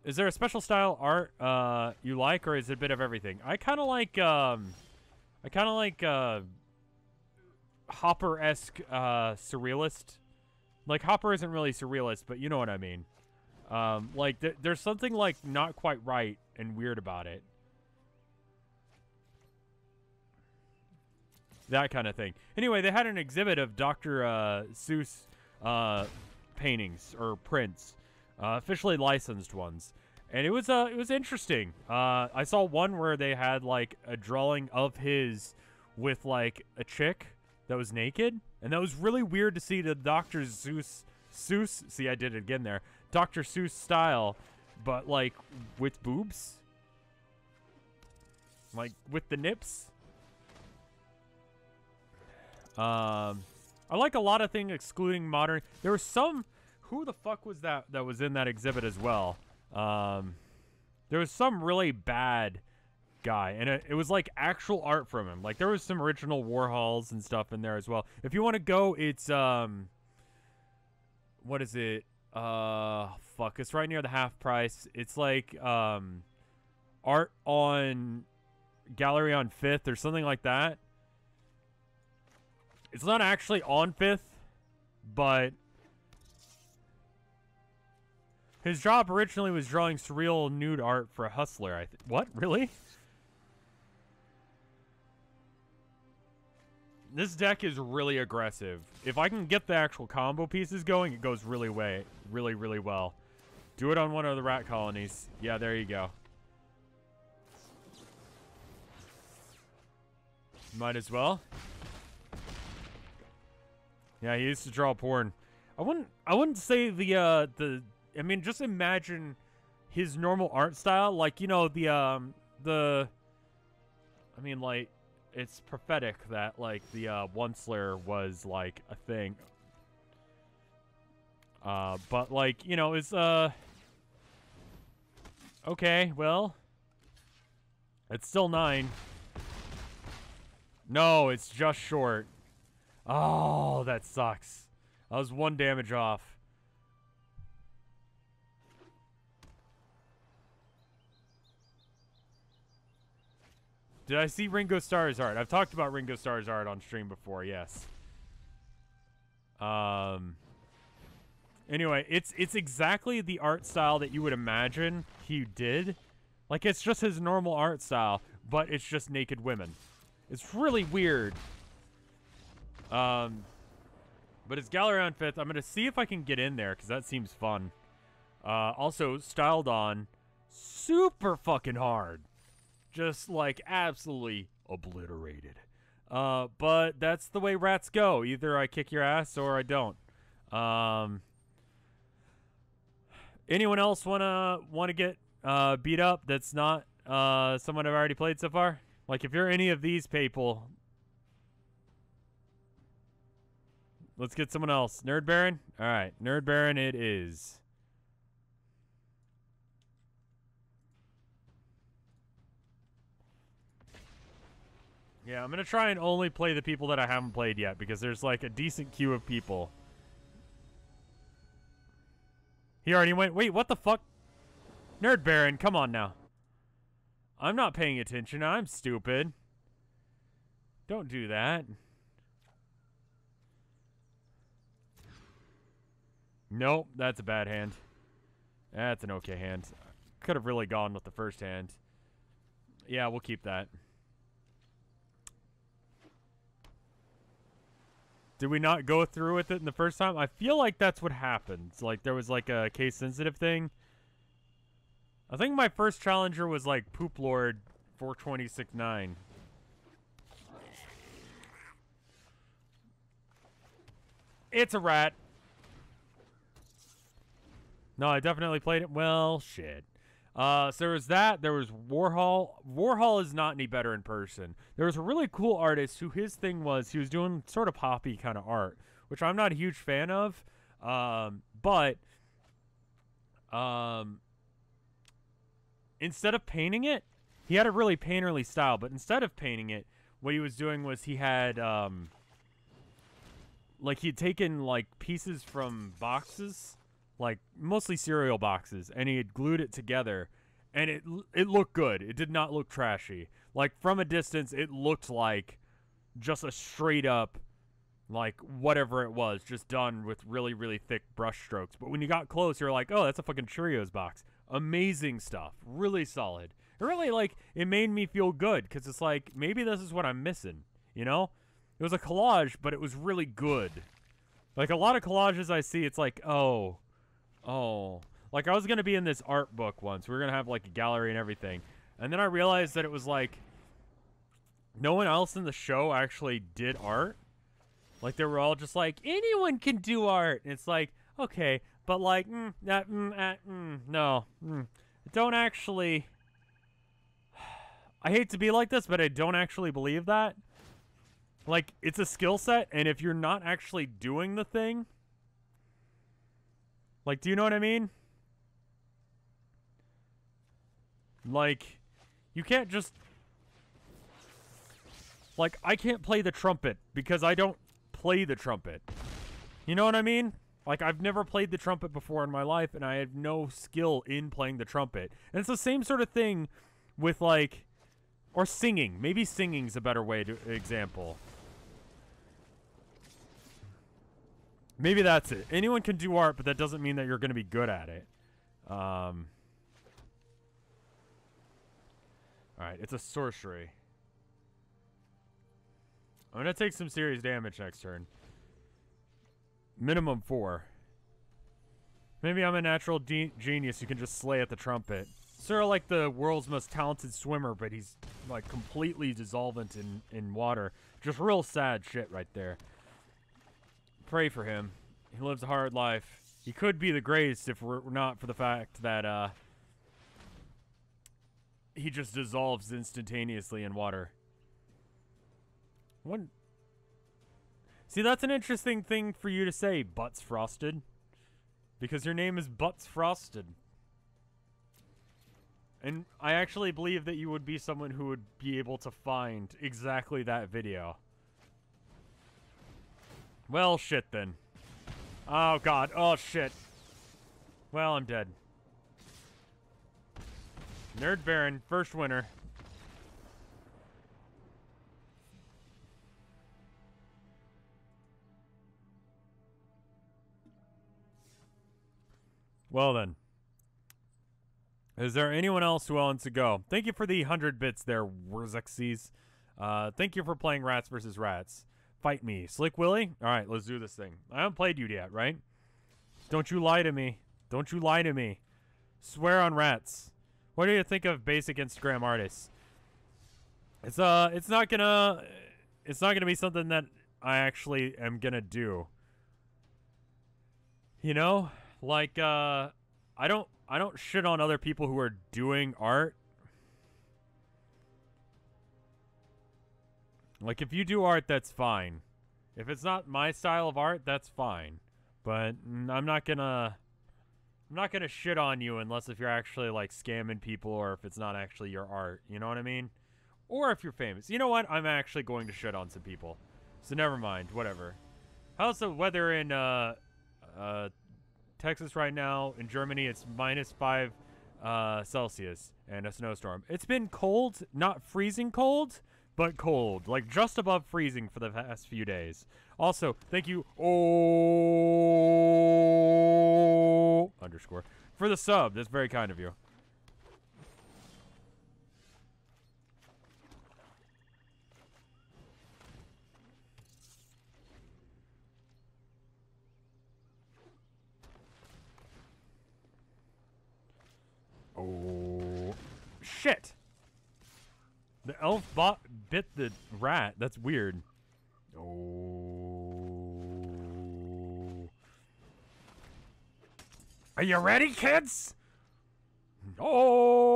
Is there a special style art, you like, or is it a bit of everything? I kind of like, Hopper-esque, surrealist. Like, Hopper isn't really surrealist, but you know what I mean. Like, there's something, like, not quite right and weird about it. That kind of thing. Anyway, they had an exhibit of Dr. Seuss paintings, or prints. Officially licensed ones. And it was interesting. I saw one where they had, like, a drawing of his with, like, a chick that was naked. And that was really weird to see the Dr. Seuss, see, I did it again there. Dr. Seuss style, but, like, with boobs? Like, with the nips? I like a lot of things excluding modern. There was some... Who the fuck was that was in that exhibit as well? There was some really bad guy, and it was like actual art from him. Like, there was some original Warhols and stuff in there as well. If you want to go, it's what is it? Fuck, it's right near the half price. It's like art on gallery on 5th or something like that. It's not actually on 5th, but his job originally was drawing surreal nude art for a hustler. What? Really? This deck is really aggressive. If I can get the actual combo pieces going, it goes really well. Do it on one of the rat colonies. Yeah, there you go. Might as well. Yeah, he used to draw porn. I wouldn't say I mean, just imagine his normal art style, like, you know, I mean, like, it's prophetic that, like, the Once-Slayer was, like, a thing. But, like, you know, it's, okay, well, it's still 9. No, it's just short. Oh, that sucks. I was 1 damage off. Did I see Ringo Starr's art? I've talked about Ringo Starr's art on stream before, yes. Anyway, it's exactly the art style that you would imagine he did. Like, it's just his normal art style, but it's just naked women. It's really weird. But it's Gallery on 5th. I'm going to see if I can get in there, because that seems fun. Also, Styled On, super fucking hard. Just, like, absolutely obliterated. But that's the way rats go. Either I kick your ass or I don't. Anyone else wanna get beat up that's not someone I've already played so far? Like, if you're any of these people, let's get someone else. Nerd Baron? Alright, Nerd Baron it is. Yeah, I'm gonna try and only play the people that I haven't played yet, because there's, like, a decent queue of people. He already went. Wait, what the fuck? Nerd Baron, come on now. I'm not paying attention. I'm stupid. Don't do that. Nope, that's a bad hand. That's an okay hand. Could have really gone with the first hand. Yeah, we'll keep that. Did we not go through with it in the first time? I feel like that's what happened. Like, there was, like, a case-sensitive thing. I think my first challenger was, like, Poop Lord 4269. It's a rat. No, I definitely played it. Well, shit. So there was that. There was Warhol. Warhol is not any better in person. There was a really cool artist who his thing was he was doing sort of poppy kind of art, which I'm not a huge fan of. But instead of painting it, he had a really painterly style. But instead of painting it, what he was doing was he had like he'd taken like pieces from boxes. Like, mostly cereal boxes, and he had glued it together, and it looked good. It did not look trashy. Like, from a distance, it looked like just a straight-up, like, whatever it was, just done with really, really thick brush strokes. But when you got close, you're like, oh, that's a fucking Cheerios box. Amazing stuff. Really solid. It really, like, it made me feel good, because it's like, maybe this is what I'm missing, you know? It was a collage, but it was really good. Like, a lot of collages I see, it's like, oh... Like, I was going to be in this art book once. We were going to have, like, a gallery and everything. And then I realized that it was, like, no one else in the show actually did art. Like, they were all just like, anyone can do art. And it's like, okay, but, like, no. Don't actually... I hate to be like this, but I don't actually believe that. Like, it's a skill set, and if you're not actually doing the thing... Like, do you know what I mean? Like, you can't just... Like, I can't play the trumpet because I don't play the trumpet. You know what I mean? Like, I've never played the trumpet before in my life, and I have no skill in playing the trumpet. And it's the same sort of thing with, like... Or singing. Maybe singing's a better way to example. Maybe that's it. Anyone can do art, but that doesn't mean that you're going to be good at it. Alright, it's a sorcery. I'm going to take some serious damage next turn. Minimum 4. Maybe I'm a natural genius who can just slay at the trumpet. Sort of like the world's most talented swimmer, but he's like completely dissolvent in water. Just real sad shit right there. Pray for him. He lives a hard life. He could be the greatest if we're not for the fact that he just dissolves instantaneously in water. What? See, that's an interesting thing for you to say, Butts Frosted. Because your name is Butts Frosted. And I actually believe that you would be someone who would be able to find exactly that video. Well, shit then. Oh, God. Oh, shit. Well, I'm dead. Nerd Baron, first winner. Well then. Is there anyone else who wants to go? Thank you for the 100 bits there, Wurzaxes. Thank you for playing Rats vs. Rats. Fight me. Slick Willy? Alright, let's do this thing. I haven't played you yet, right? Don't you lie to me. Don't you lie to me. Swear on Rats. What do you think of basic Instagram artists? It's not gonna be something that I actually am gonna do. You know? Like, I don't shit on other people who are doing art. Like, if you do art, that's fine. If it's not my style of art, that's fine. But I'm not gonna shit on you unless if you're actually, like, scamming people or if it's not actually your art. You know what I mean? Or if you're famous. You know what? I'm actually going to shit on some people. So never mind. Whatever. How's the weather in, Texas right now? In Germany, it's -5 Celsius and a snowstorm. It's been cold, not freezing cold, but cold, like just above freezing for the past few days. Also, thank you, _ for the sub. That's very kind of you. Oh, shit. The elf bit the rat. That's weird. Oh. Are you ready, kids? Oh.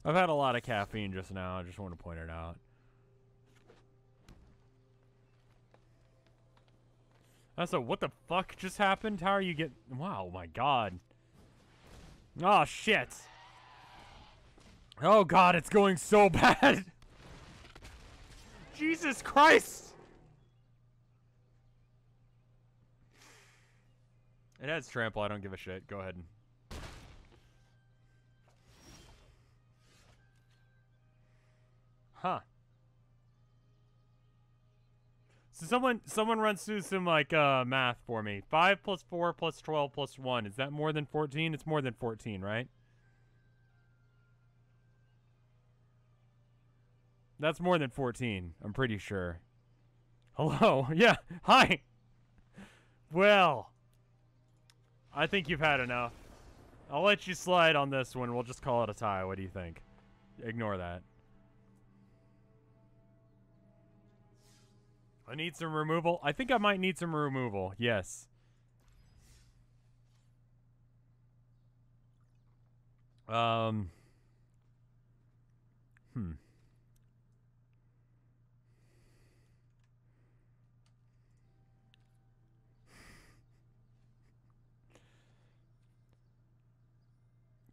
I've had a lot of caffeine just now. I just want to point it out. Also, what the fuck just happened? How are you getting... Wow, my god. Oh, shit. Oh, God, it's going so bad. Jesus Christ. It has trample. I don't give a shit. Go ahead. Huh. So someone runs through some like math for me. 5 + 4 + 12 + 1. Is that more than 14? It's more than 14, right? That's more than 14. I'm pretty sure. Hello. Yeah. Hi. Well, I think you've had enough. I'll let you slide on this one. We'll just call it a tie. What do you think? Ignore that. I need some removal. I think I might need some removal. Yes.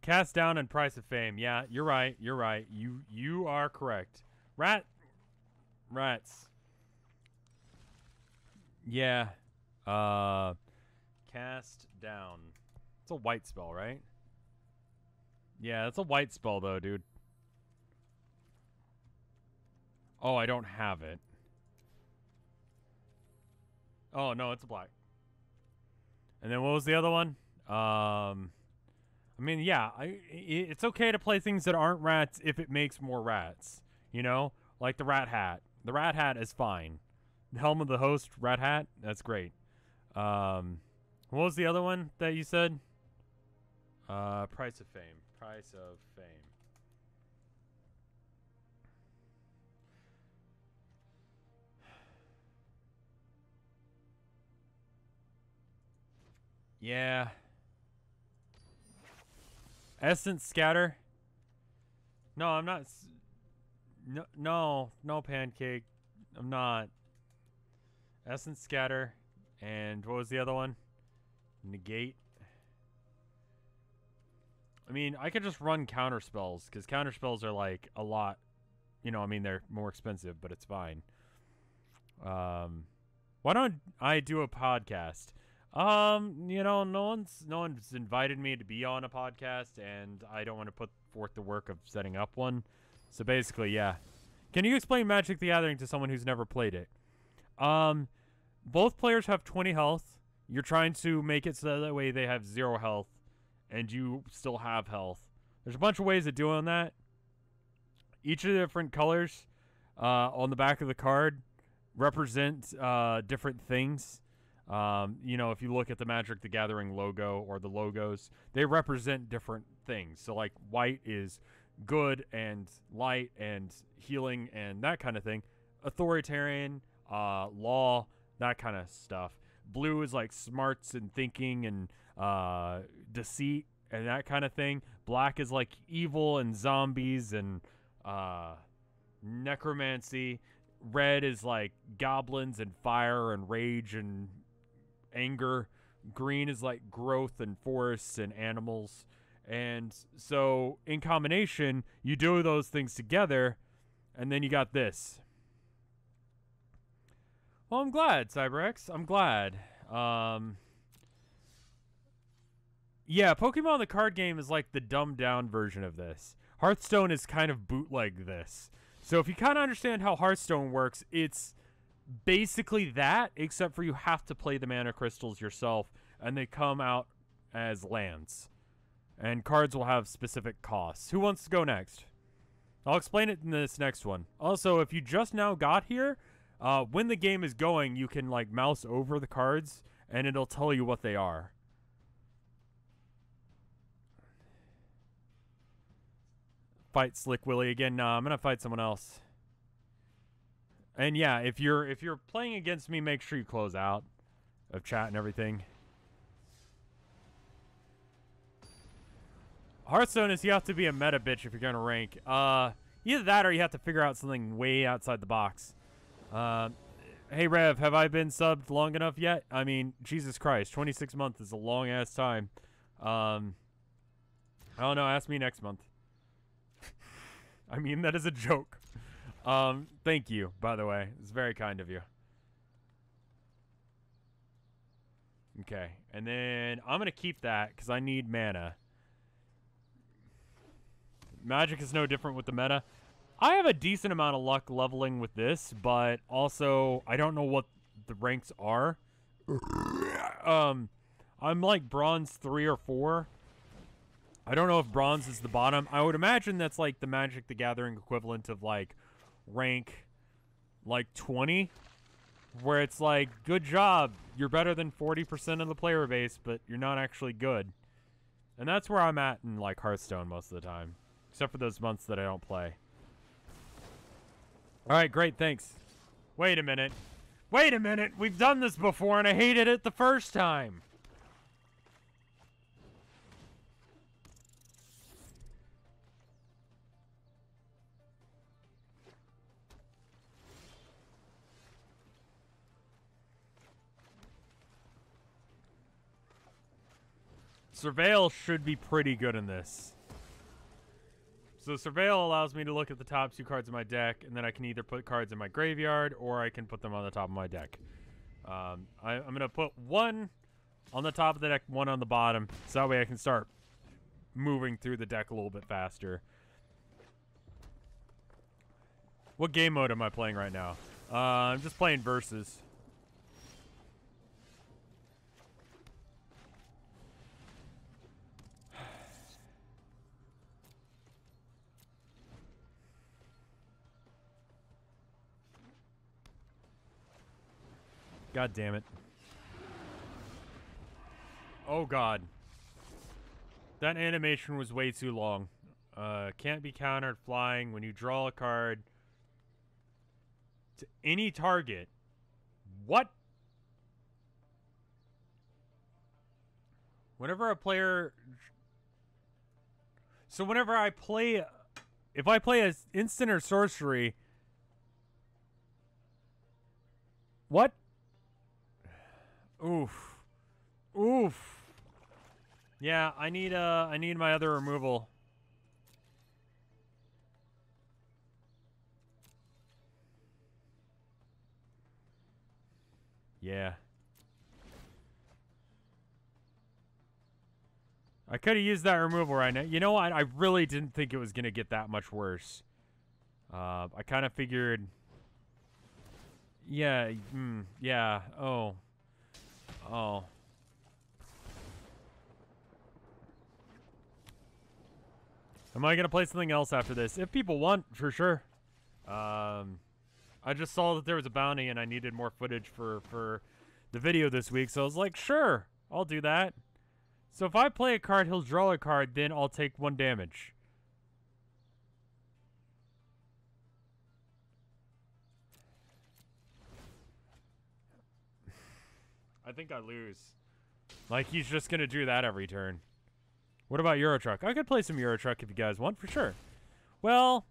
Cast down and price of fame. Yeah, you're right. You're right. You are correct. Rats. Yeah. Cast down. It's a white spell, right? Yeah, it's a white spell though, dude. Oh, I don't have it. Oh, no, it's a black. And then what was the other one? I mean, yeah, it's okay to play things that aren't rats if it makes more rats. You know? Like the rat hat. The rat hat is fine. Helm of the Host, rat hat, that's great. What was the other one that you said? Price of Fame. Price of Fame. Yeah. Essence Scatter. No, I'm not. No, Pancake. I'm not. Essence Scatter. And what was the other one? Negate. I mean, I could just run counter spells, because counter spells are like a lot. You know, I mean, they're more expensive, but it's fine. Why don't I do a podcast? You know, no one's invited me to be on a podcast, and I don't want to put forth the work of setting up one. So basically, yeah. Can you explain Magic the Gathering to someone who's never played it? Both players have 20 health. You're trying to make it so that way they have 0 health, and you still have health. There's a bunch of ways of doing that. Each of the different colors on the back of the card represent different things. You know, if you look at the Magic the Gathering logo or the logos, they represent different things. So, like, white is good and light and healing and that kind of thing. Authoritarian, law, that kind of stuff. Blue is like smarts and thinking and deceit and that kind of thing. Black is like evil and zombies and necromancy. Red is like goblins and fire and rage and anger. Green is like growth and forests and animals. And so in combination, you do those things together, and then you got this. Well, I'm glad, CyberX. I'm glad. Yeah, Pokemon the card game is like the dumbed down version of this. Hearthstone is kind of bootleg this. So if you kind of understand how Hearthstone works, it's basically that, except for you have to play the mana crystals yourself, and they come out as lands. And cards will have specific costs. Who wants to go next? I'll explain it in this next one. Also, if you just now got here, when the game is going, you can like mouse over the cards, and it'll tell you what they are. Fight Slick Willy again. Nah, I'm gonna fight someone else. And yeah, if you're playing against me, make sure you close out of chat and everything. Hearthstone is you have to be a meta bitch if you're gonna rank. Either that or you have to figure out something way outside the box. Hey Rev, have I been subbed long enough yet? I mean, Jesus Christ, 26 months is a long ass time. I don't know, ask me next month. I mean, that is a joke. Thank you, by the way. It's very kind of you. Okay, and then I'm gonna keep that because I need mana. Magic is no different with the meta. I have a decent amount of luck leveling with this, but also I don't know what the ranks are. I'm like bronze 3 or 4. I don't know if bronze is the bottom. I would imagine that's like the Magic the Gathering equivalent of like rank like 20, where it's like, good job, you're better than 40% of the player base, but you're not actually good. And that's where I'm at in like Hearthstone most of the time. Except for those months that I don't play. Alright, great, thanks. Wait a minute. Wait a minute! We've done this before and I hated it the first time! Surveil should be pretty good in this. So Surveil allows me to look at the top 2 cards of my deck, and then I can either put cards in my graveyard, or I can put them on the top of my deck. I'm going to put 1 on the top of the deck, 1 on the bottom, so that way I can start moving through the deck a little bit faster. What game mode am I playing right now? I'm just playing Versus. God damn it. Oh god. That animation was way too long. Can't be countered flying when you draw a card to any target. What? Whenever a player... So whenever I play... If I play as instant or sorcery... What? Oof. Oof. Yeah, I need my other removal. Yeah. I could have used that removal right now. You know what? I really didn't think it was going to get that much worse. I kind of figured... Yeah, yeah, oh. Oh. Am I going to play something else after this? If people want, for sure. I just saw that there was a bounty and I needed more footage for the video this week, so I was like, sure, I'll do that. So if I play a card, he'll draw a card, then I'll take 1 damage. I think I lose. Like, he's just going to do that every turn. What about Euro Truck? I could play some Euro Truck if you guys want, for sure. Well...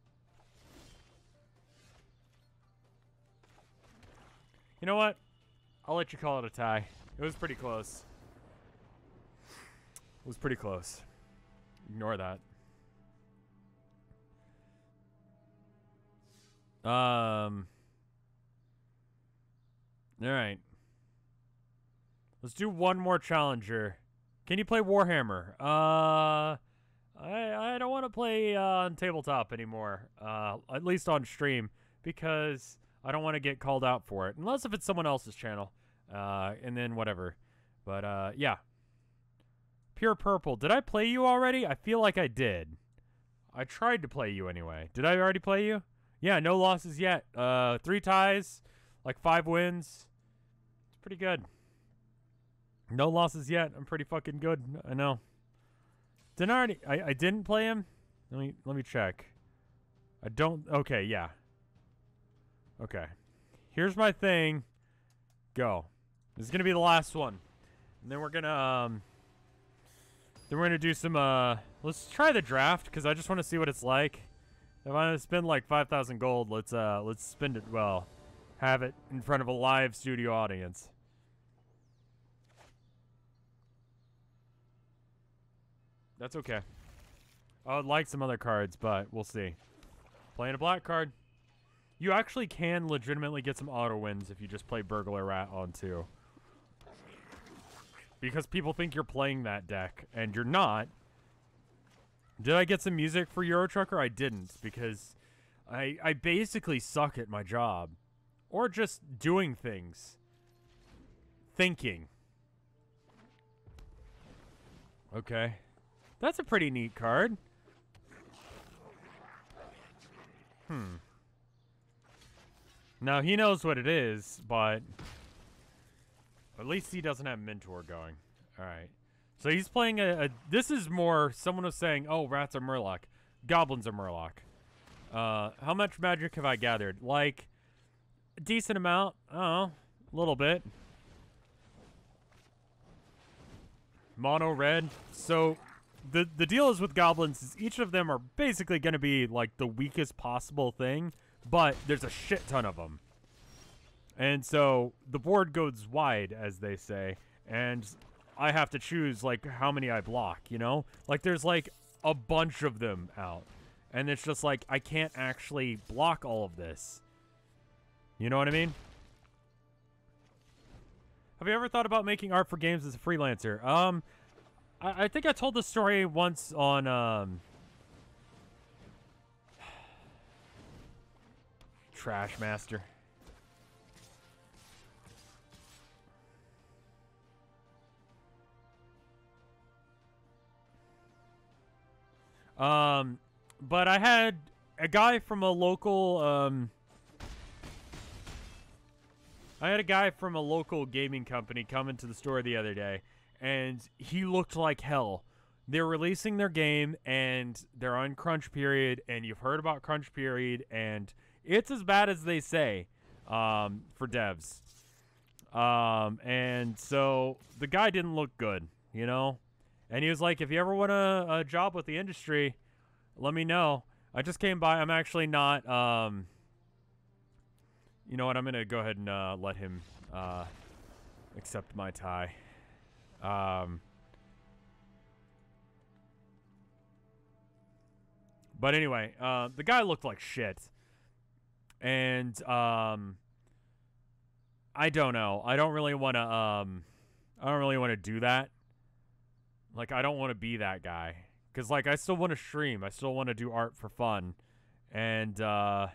You know what? I'll let you call it a tie. It was pretty close. It was pretty close. Ignore that. Alright. Let's do one more challenger. Can you play Warhammer? I don't want to play on tabletop anymore. At least on stream. Because I don't want to get called out for it. Unless if it's someone else's channel. And then whatever. But, yeah. Pure Purple. Did I play you already? I feel like I did. I tried to play you anyway. Did I already play you? Yeah, no losses yet. 3 ties. Like 5 wins. It's pretty good. No losses yet. I'm pretty fucking good. I know. Didn't I already... I didn't play him? Let me check. I don't... Okay, yeah. Okay. Here's my thing. Go. This is gonna be the last one. And then we're gonna, Then we're gonna do some, Let's try the draft, because I just want to see what it's like. If I spend like 5,000 gold, let's spend it well. Have it in front of a live studio audience. That's okay. I would like some other cards, but we'll see. Playing a black card. You actually can legitimately get some auto wins if you just play Burglar Rat on 2. Because people think you're playing that deck, and you're not. Did I get some music for Euro Trucker? I didn't, because I basically suck at my job. Or just doing things. Thinking. Okay. That's a pretty neat card. Now, he knows what it is, but... At least he doesn't have Mentor going. Alright. So he's playing this is more... Someone was saying, oh, rats are Murloc. Goblins are Murloc. How much magic have I gathered? Like, a decent amount. I don't know. A little bit. Mono red. So... The deal is with goblins is each of them are basically going to be like the weakest possible thing, but there's a shit ton of them. And so the board goes wide, as they say, and I have to choose like how many I block, you know? Like there's like a bunch of them out. And it's just like I can't actually block all of this. You know what I mean? Have you ever thought about making art for games as a freelancer? I think I told the story once on, Trash Master. But I had a guy from a local, I had a guy from a local gaming company come into the store the other day. and he looked like hell. They're releasing their game, and they're on crunch period, and you've heard about crunch period, and it's as bad as they say for devs. And so the guy didn't look good, you know? And he was like, if you ever want a job with the industry, let me know. I just came by. I'm actually not, you know what? I'm going to go ahead and let him accept my tie. But anyway, the guy looked like shit. And I don't know. I don't really want to do that. Like, I don't want to be that guy. Because, like, I still want to stream. I still want to do art for fun. And, I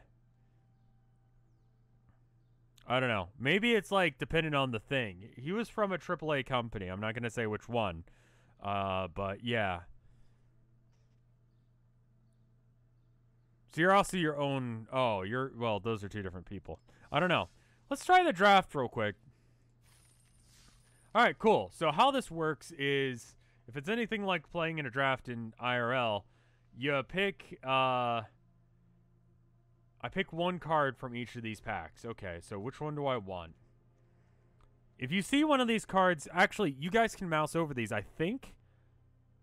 don't know. Maybe it's, like, dependent on the thing. He was from a AAA company. I'm not going to say which one. But, yeah. So you're also your own... Oh, you're... Well, those are two different people. I don't know. Let's try the draft real quick. Alright, cool. So how this works is... If it's anything like playing in a draft in IRL, you pick, I pick one card from each of these packs. Okay, so which one do I want? If you see one of these cards, actually, you guys can mouse over these, I think.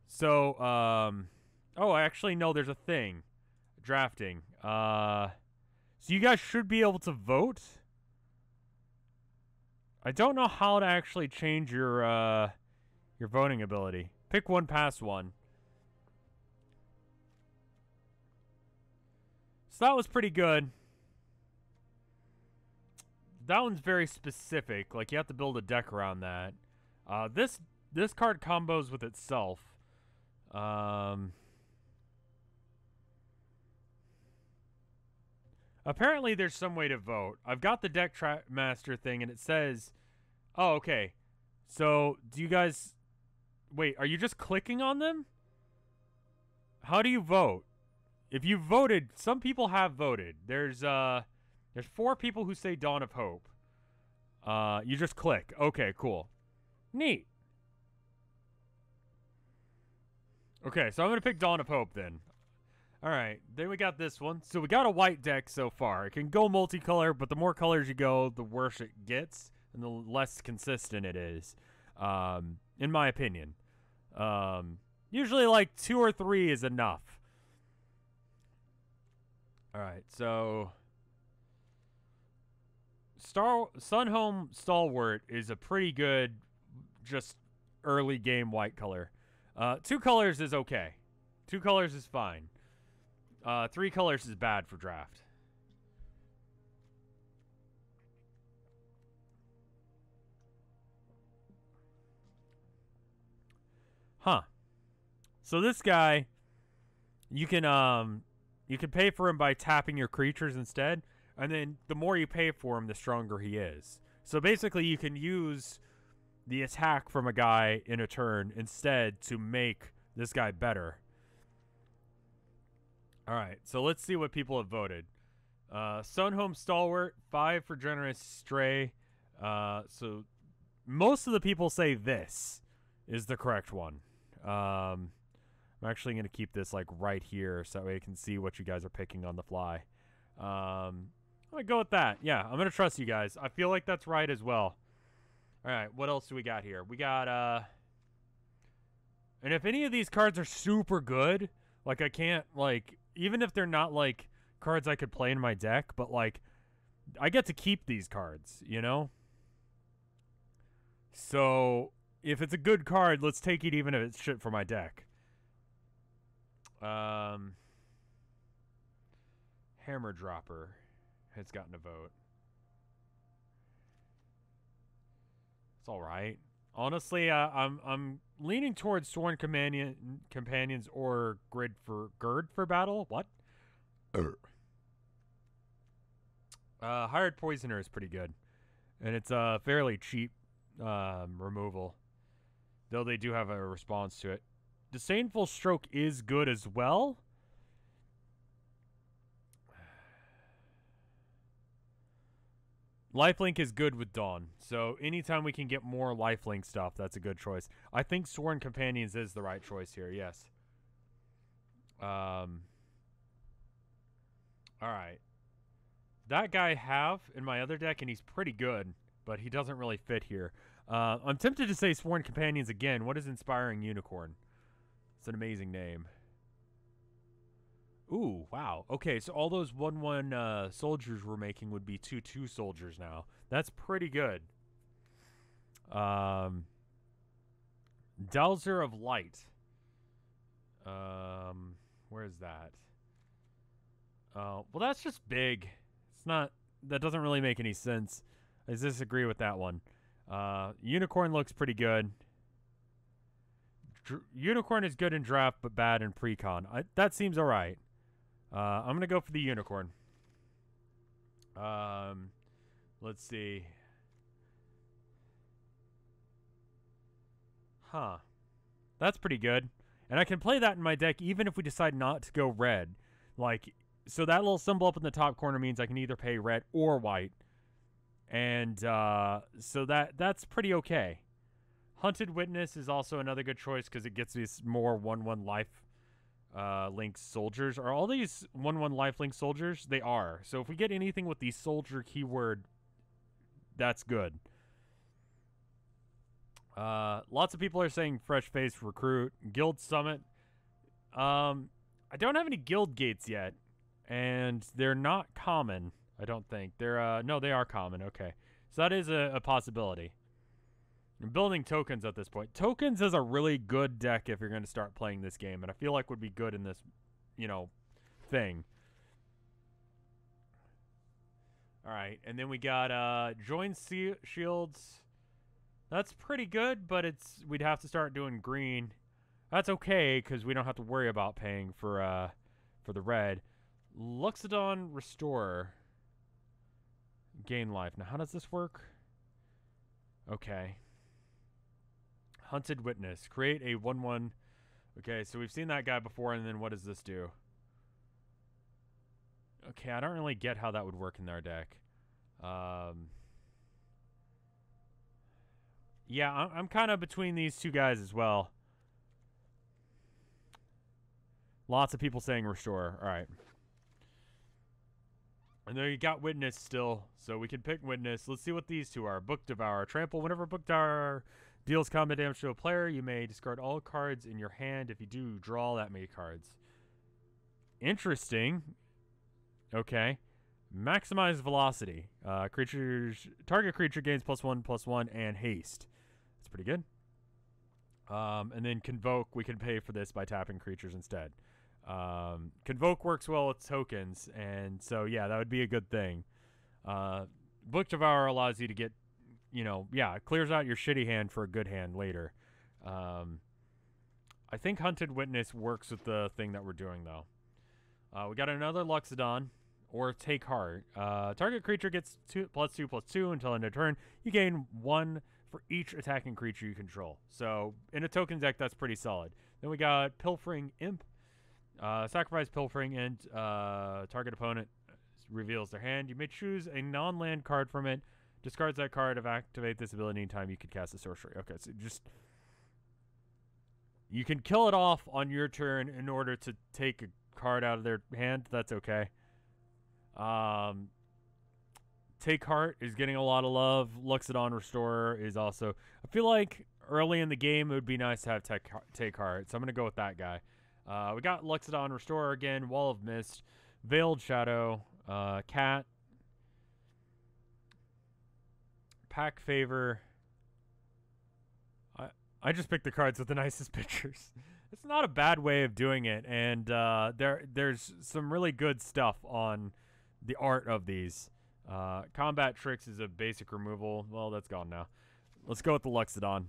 So, oh, actually, no, there's a thing. Drafting. So you guys should be able to vote. I don't know how to actually change your voting ability. Pick one past one. So that was pretty good. That one's very specific. Like, you have to build a deck around that. This card combos with itself. Apparently there's some way to vote. I've got the deck master thing, and it says... Oh, okay. So, do you guys... Wait, are you just clicking on them? How do you vote? If you voted, some people have voted. There's 4 people who say Dawn of Hope. You just click. Okay, cool. Neat. Okay, so I'm going to pick Dawn of Hope then. Alright, then we got this one. So we got a white deck so far. It can go multicolor, but the more colors you go, the worse it gets, and the less consistent it is. In my opinion. Usually like 2 or 3 is enough. Alright, so... Sunhome Stalwart is a pretty good, just early game white color. 2 colors is okay. 2 colors is fine. 3 colors is bad for draft. Huh. So this guy, you can pay for him by tapping your creatures instead, and then the more you pay for him, the stronger he is. So basically, you can use the attack from a guy in a turn instead to make this guy better. All right, so let's see what people have voted. Sunhome Stalwart, 5 for Generous Stray. So most of the people say this is the correct one. I'm actually going to keep this like right here so that way I can see what you guys are picking on the fly. I'm going to go with that. Yeah, I'm going to trust you guys. I feel like that's right as well. All right, what else do we got here? We got, and if any of these cards are super good, like I can't, like, even if they're not, like, cards I could play in my deck, but, like, I get to keep these cards, you know? So, if it's a good card, let's take it even if it's shit for my deck. Hammer Dropper has gotten a vote. It's all right. Honestly, I'm leaning towards Sworn Companions or Gird for Battle. What? Hired Poisoner is pretty good, and it's a fairly cheap removal, though they do have a response to it. Disdainful Stroke is good as well. Lifelink is good with Dawn, so anytime we can get more lifelink stuff, that's a good choice. I think Sworn Companions is the right choice here, yes. Alright. That guy I have in my other deck, and he's pretty good, but he doesn't really fit here. I'm tempted to say Sworn Companions again. What is Inspiring Unicorn? It's an amazing name. Ooh, wow. Okay, so all those 1/1 soldiers we're making would be 2/2 soldiers now. That's pretty good. Dowser of Light. Where is that? Well, that's just big. It's not... That doesn't really make any sense. I disagree with that one. Unicorn looks pretty good. Unicorn is good in draft, but bad in pre-con. That seems alright. I'm going to go for the Unicorn. Let's see. Huh. That's pretty good. And I can play that in my deck even if we decide not to go red. Like, so that little symbol up in the top corner means I can either pay red or white. And so that's pretty okay. Hunted Witness is also another good choice because it gets these more 1/1 life link soldiers. Are all these 1/1 life link soldiers? They are. So if we get anything with the soldier keyword, that's good. Lots of people are saying Fresh Face Recruit. Guild Summit. I don't have any guild gates yet. And they're not common, I don't think. They're, no, they are common. Okay. So that is a possibility. I'm building tokens at this point. Tokens is a really good deck if you're going to start playing this game. And I feel like would be good in this, you know, thing. Alright. And then we got, Join Shields. That's pretty good, but we'd have to start doing green. That's okay, because we don't have to worry about paying for the red. Luxodon Restorer. Gain life. Now, how does this work? Okay. Hunted Witness. Create a 1/1. Okay, so we've seen that guy before, and then what does this do? Okay, I don't really get how that would work in our deck. Yeah, I'm kind of between these two guys as well. Lots of people saying Restore. All right. And there you got Witness still, so we can pick Witness. Let's see what these two are. Book Devourer. Trample. Whenever Book Devourer deals combat damage to a player, you may discard all cards in your hand. If you do, draw that many cards. Interesting. Okay. Maximize Velocity. Target creature gains +1/+1 and haste. That's pretty good. And then Convoke. We can pay for this by tapping creatures instead. Convoke works well with tokens, and so yeah, that would be a good thing. Book Devourer allows you to get, you know, yeah, it clears out your shitty hand for a good hand later. I think Hunted Witness works with the thing that we're doing though. We got another Luxodon or Take Heart. Target creature gets +2/+2 until end of turn. You gain 1 for each attacking creature you control. So in a token deck, that's pretty solid. Then we got Pilfering Imp. Sacrifice Pilfering and target opponent reveals their hand. You may choose a non-land card from it. Discards that card. Activate this ability anytime you could cast a sorcery. Okay, so just... You can kill it off on your turn in order to take a card out of their hand. That's okay. Take Heart is getting a lot of love. Luxodon Restorer is also... I feel like early in the game it would be nice to have Take Heart, so I'm going to go with that guy. We got Luxodon Restorer again, Wall of Mist, Veiled Shadow, Cat, Pack Favor. I just picked the cards with the nicest pictures. It's not a bad way of doing it, and there's some really good stuff on the art of these. Combat Tricks is a basic removal. Well, that's gone now. Let's go with the Luxodon.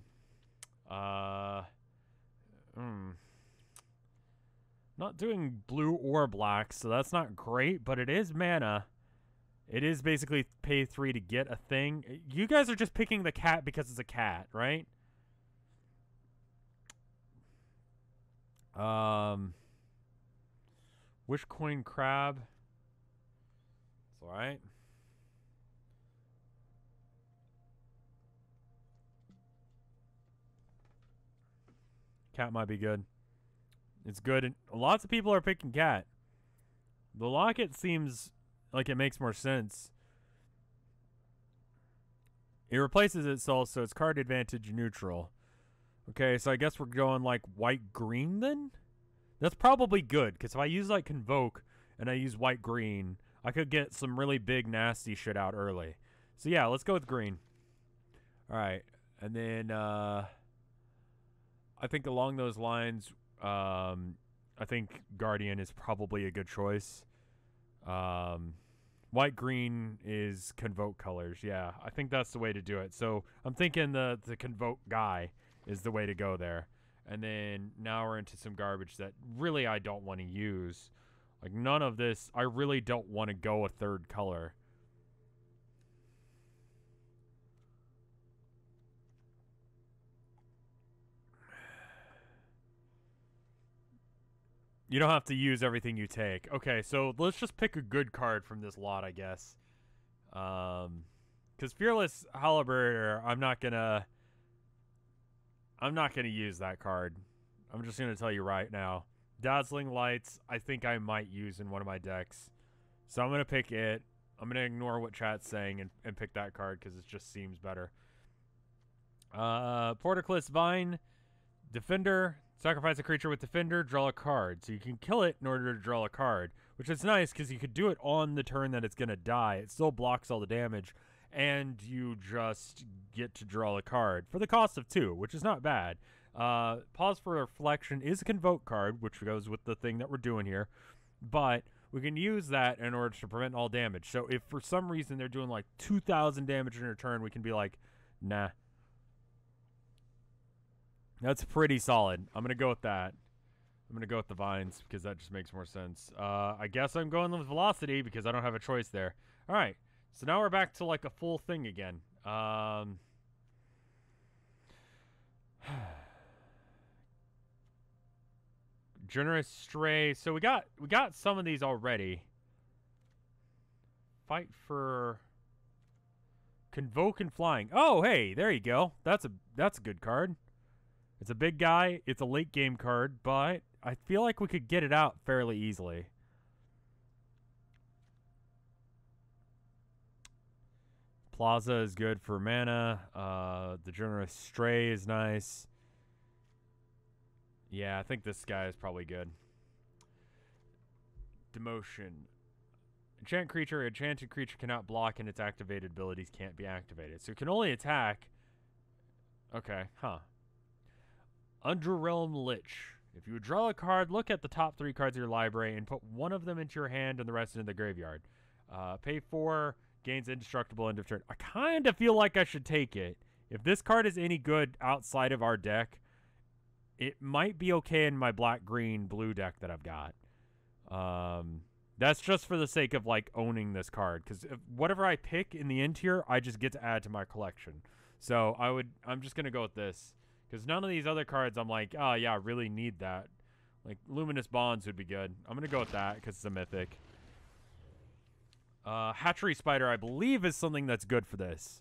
Not doing blue or black, so that's not great, but it is mana. It is basically pay 3 to get a thing. You guys are just picking the cat because it's a cat, right? Wishcoin Crab. It's alright. Cat might be good. It's good. And lots of people are picking cat. The locket seems like it makes more sense. It replaces itself, so it's card advantage neutral. Okay, so I guess we're going like white-green then? That's probably good, because if I use like Convoke and I use white-green, I could get some really big nasty shit out early. So yeah, let's go with green. Alright, and then I think along those lines, I think Guardian is probably a good choice. White-green is Convoke colors. Yeah, I think that's the way to do it. So I'm thinking the Convoke guy is the way to go there. And then now we're into some garbage that really I don't want to use. Like none of this, I really don't want to go a third color. You don't have to use everything you take. Okay, so let's just pick a good card from this lot, I guess. Because Fearless Halberdier, I'm not gonna use that card. I'm just gonna tell you right now. Dazzling Lights, I think I might use in one of my decks. So I'm gonna pick it. I'm gonna ignore what chat's saying and pick that card because it just seems better. Portaclus Vine, Defender. Sacrifice a creature with Defender, draw a card. So you can kill it in order to draw a card, which is nice because you could do it on the turn that it's going to die. It still blocks all the damage, and you just get to draw a card for the cost of 2, which is not bad. Pause for Reflection is a Convoke card, which goes with the thing that we're doing here, but we can use that in order to prevent all damage. So if for some reason they're doing like 2,000 damage in a turn, we can be like, nah. That's pretty solid. I'm going to go with that. I'm going to go with the Vines because that just makes more sense. I guess I'm going with Velocity because I don't have a choice there. All right. So now we're back to like a full thing again. Generous Stray. So we got some of these already. Fight for Convoke and Flying. Oh, hey, there you go. That's a good card. It's a big guy. It's a late game card, but I feel like we could get it out fairly easily. Plaza is good for mana. The Generous Stray is nice. Yeah, I think this guy is probably good. Demotion. Enchanted creature cannot block and its activated abilities can't be activated. So it can only attack. Okay, huh. Underrealm Lich. If you would draw a card, look at the top 3 cards of your library and put one of them into your hand and the rest into the graveyard. Pay 4, gains indestructible end of turn. I kind of feel like I should take it. If this card is any good outside of our deck, it might be okay in my black, green, blue deck that I've got. That's just for the sake of like owning this card, because whatever I pick in the end tier, I just get to add to my collection. So I'm just gonna go with this. Because none of these other cards, I'm like, oh, yeah, I really need that. Like, Luminous Bonds would be good. I'm going to go with that because it's a mythic. Hatchery Spider, I believe, is something that's good for this.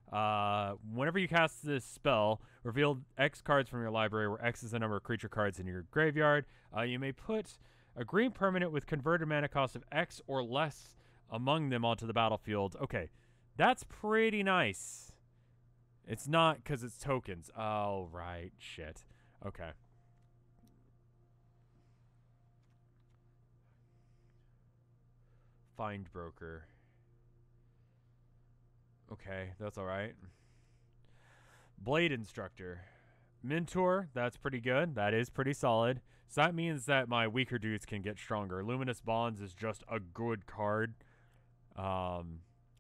Whenever you cast this spell, reveal X cards from your library, where X is the number of creature cards in your graveyard. You may put a green permanent with converted mana cost of X or less among them onto the battlefield. Okay, that's pretty nice. It's not because it's tokens. Oh, right. Shit. Okay. Find Broker. Okay, that's all right. Blade Instructor. Mentor, that's pretty good. That is pretty solid. So that means that my weaker dudes can get stronger. Luminous Bonds is just a good card.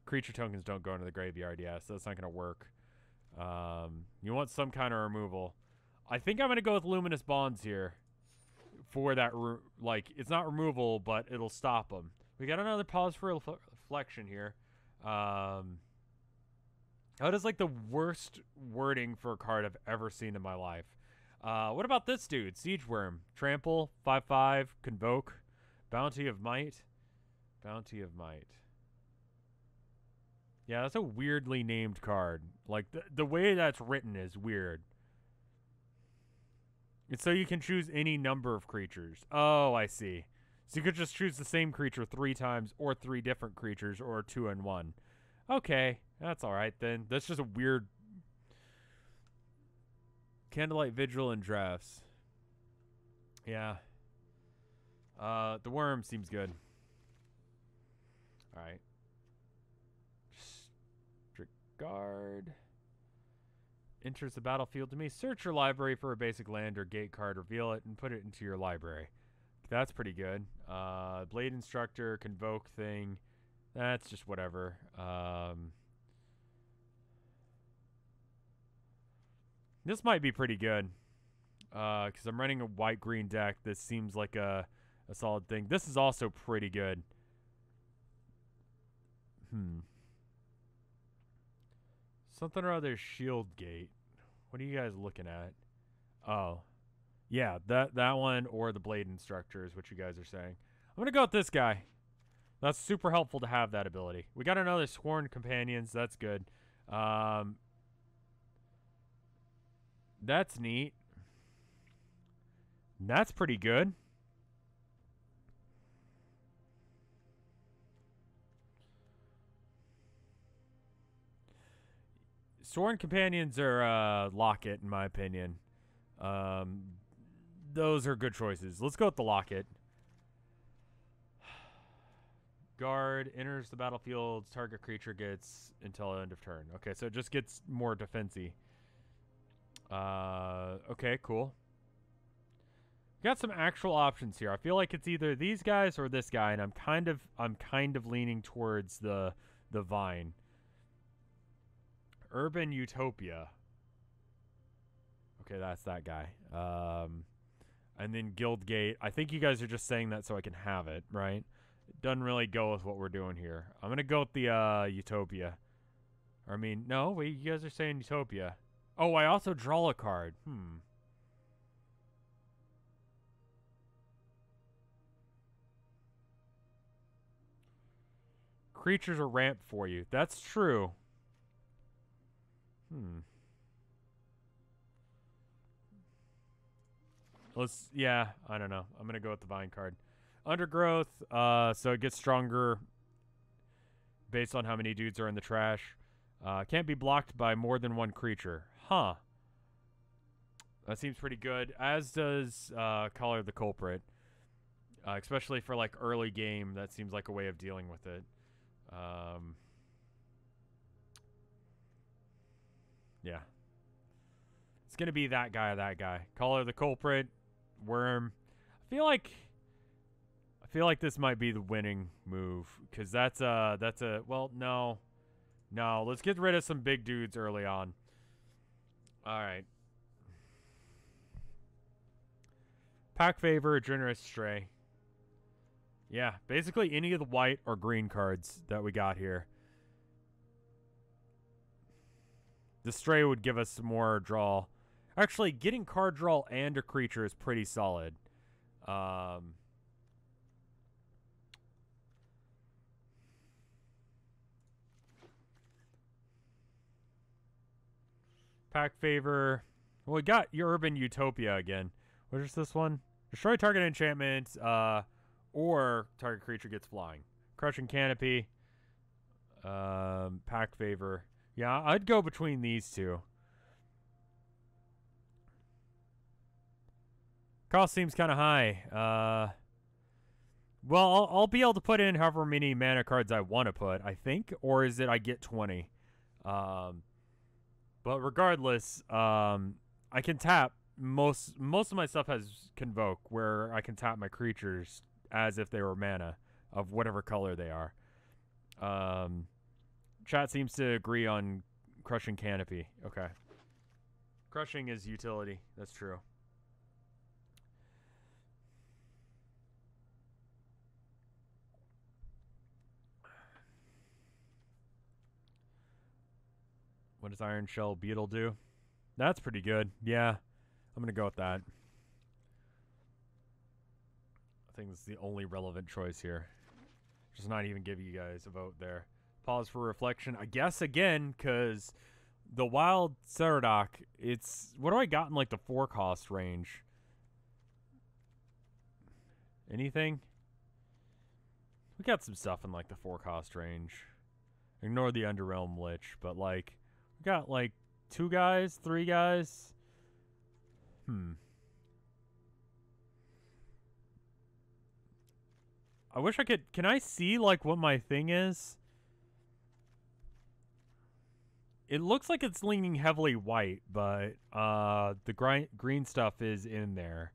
Creature tokens don't go into the graveyard, yeah, so that's not going to work. You want some kind of removal. I think I'm going to go with Luminous Bonds here for that, like, it's not removal, but it'll stop them. We got another Pause for Reflection here. That is, like, the worst wording for a card I've ever seen in my life. What about this dude? Siege Worm. Trample, 5/5, Convoke, Bounty of Might. Bounty of Might. Yeah, that's a weirdly named card. Like, the way that's written is weird. It's so you can choose any number of creatures. Oh, I see. So you could just choose the same creature 3 times, or 3 different creatures, or 2 in 1. Okay, that's alright then. That's just a weird... Candlelight Vigil and drafts. Yeah. The worm seems good. Alright. Strict guard. Enters the battlefield to me. Search your library for a basic land or gate card. Reveal it and put it into your library. That's pretty good. Blade Instructor, Convoke thing. That's just whatever. This might be pretty good. Because I'm running a white-green deck. This seems like a solid thing. This is also pretty good. Something or other shield gate. What are you guys looking at? Oh. Yeah, that one or the Blade Instructor is what you guys are saying. I'm going to go with this guy. That's super helpful to have that ability. We got another Sworn Companions. That's good. That's neat. That's pretty good. Sworn Companions are Locket, in my opinion. Those are good choices. Let's go with the Locket. Guard enters the battlefield. Target creature gets until end of turn. Okay, so it just gets more defensy. Okay, cool. Got some actual options here. I feel like it's either these guys or this guy, and I'm kind of leaning towards the Vine. Urban Utopia. Okay, that's that guy. And then Guildgate. I think you guys are just saying that so I can have it, right? It doesn't really go with what we're doing here. I'm gonna go with the Utopia. I mean, no, wait, you guys are saying Utopia. Oh, I also draw a card. Creatures are ramped for you. That's true. Yeah, I don't know. I'm going to go with the Vine card. Undergrowth, so it gets stronger based on how many dudes are in the trash. Can't be blocked by more than one creature. Huh. That seems pretty good, as does Collar the Culprit. Especially for, like, early game, that seems like a way of dealing with it. Yeah. It's going to be that guy. Collar the Culprit, Worm. I feel like this might be the winning move, because that's a, well, no. No, let's get rid of some big dudes early on. All right. Pack Favor, Generous Stray. Yeah, basically any of the white or green cards that we got here. The Stray would give us some more draw. Actually, getting card draw and a creature is pretty solid. Pack Favor. Well, we got your Urban Utopia again. What is this one? Destroy target enchantment, or target creature gets flying. Crushing Canopy. Pack Favor. Yeah, I'd go between these two. Cost seems kind of high. Well, I'll be able to put in however many mana cards I want to put, I think. Or is it I get 20? But regardless, I can tap. Most of my stuff has Convoke, where I can tap my creatures as if they were mana of whatever color they are. Chat seems to agree on Crushing Canopy. Okay. Crushing is utility. That's true. What does Iron Shell Beetle do? That's pretty good. Yeah. I'm going to go with that. I think this is the only relevant choice here. Just not even give you guys a vote there. Pause for reflection. I guess again, because the Wild Ceradoc, it's... What do I got in like the 4-cost range? Anything? We got some stuff in like the 4-cost range. Ignore the Underrealm Lich, but like we got like 2 guys, 3 guys. I wish I could. Can I see like what my thing is? It looks like it's leaning heavily white, but the green stuff is in there.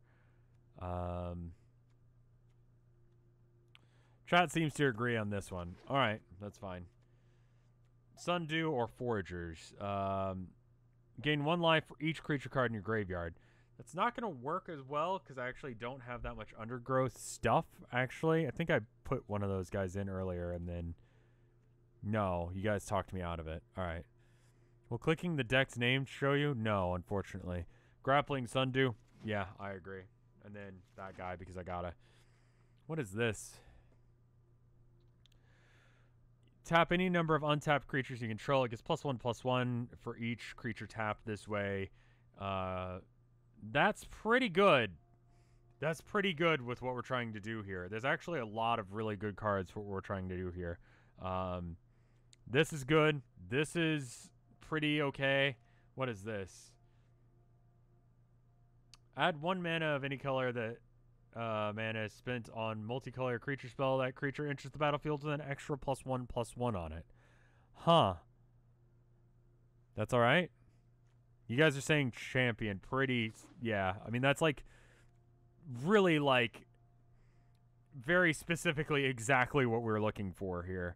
Chat seems to agree on this one. All right, that's fine. Sundew or Foragers. Gain 1 life for each creature card in your graveyard. That's not going to work as well because I actually don't have that much undergrowth stuff, actually. I think I put one of those guys in earlier and then... No, you guys talked me out of it. All right. Will clicking the deck's name show you? No, unfortunately. Grappling Sundew? Yeah, I agree. And then that guy because I gotta... What is this? Tap any number of untapped creatures you control. It gets +1/+1 for each creature tapped this way. That's pretty good. That's pretty good with what we're trying to do here. There's actually a lot of really good cards for what we're trying to do here. This is good. This is pretty okay. What is this? Add 1 mana of any color that mana is spent on multicolor creature spell. That creature enters the battlefield with an extra +1/+1 on it. Huh. That's all right. You guys are saying champion. Pretty, yeah. I mean, that's like really like very specifically exactly what we're looking for here.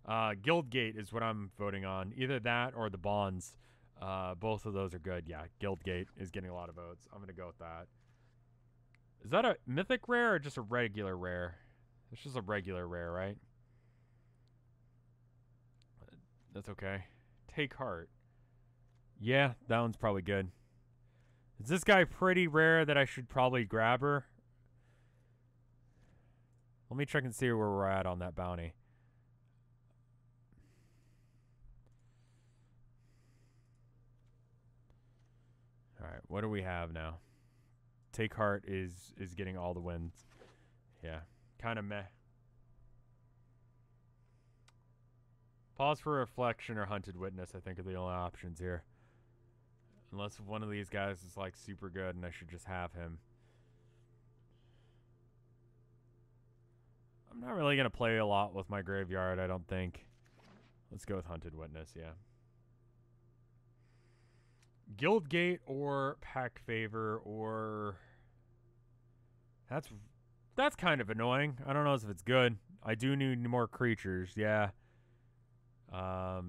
Guildgate is what I'm voting on. Either that or the bonds. Both of those are good. Yeah, Guildgate is getting a lot of votes. I'm going to go with that. Is that a mythic rare or just a regular rare? It's just a regular rare, right? That's okay. Take heart. Yeah, that one's probably good. Is this guy pretty rare that I should probably grab her? Let me check and see where we're at on that bounty. Alright, what do we have now? Take heart is getting all the wins. Yeah, kind of meh. Pause for reflection or hunted witness, I think, are the only options here. Unless one of these guys is like super good and I should just have him. I'm not really going to play a lot with my graveyard, I don't think. Let's go with hunted witness, yeah. Guildgate or Pack Favor or... That's kind of annoying. I don't know if it's good. I do need more creatures, yeah. How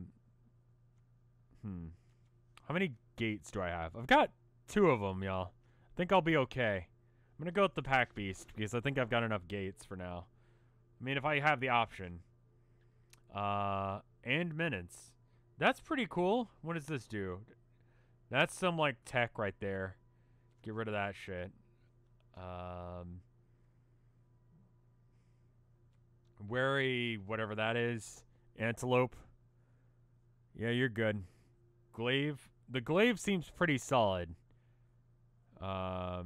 many gates do I have? I've got 2 of them, y'all. I think I'll be okay. I'm going to go with the Pack Beast because I think I've got enough gates for now. I mean, if I have the option. And Menace. That's pretty cool. What does this do? That's some, like, tech right there. Get rid of that shit. Wary, whatever that is. Antelope. Yeah, you're good. Glaive. The glaive seems pretty solid. For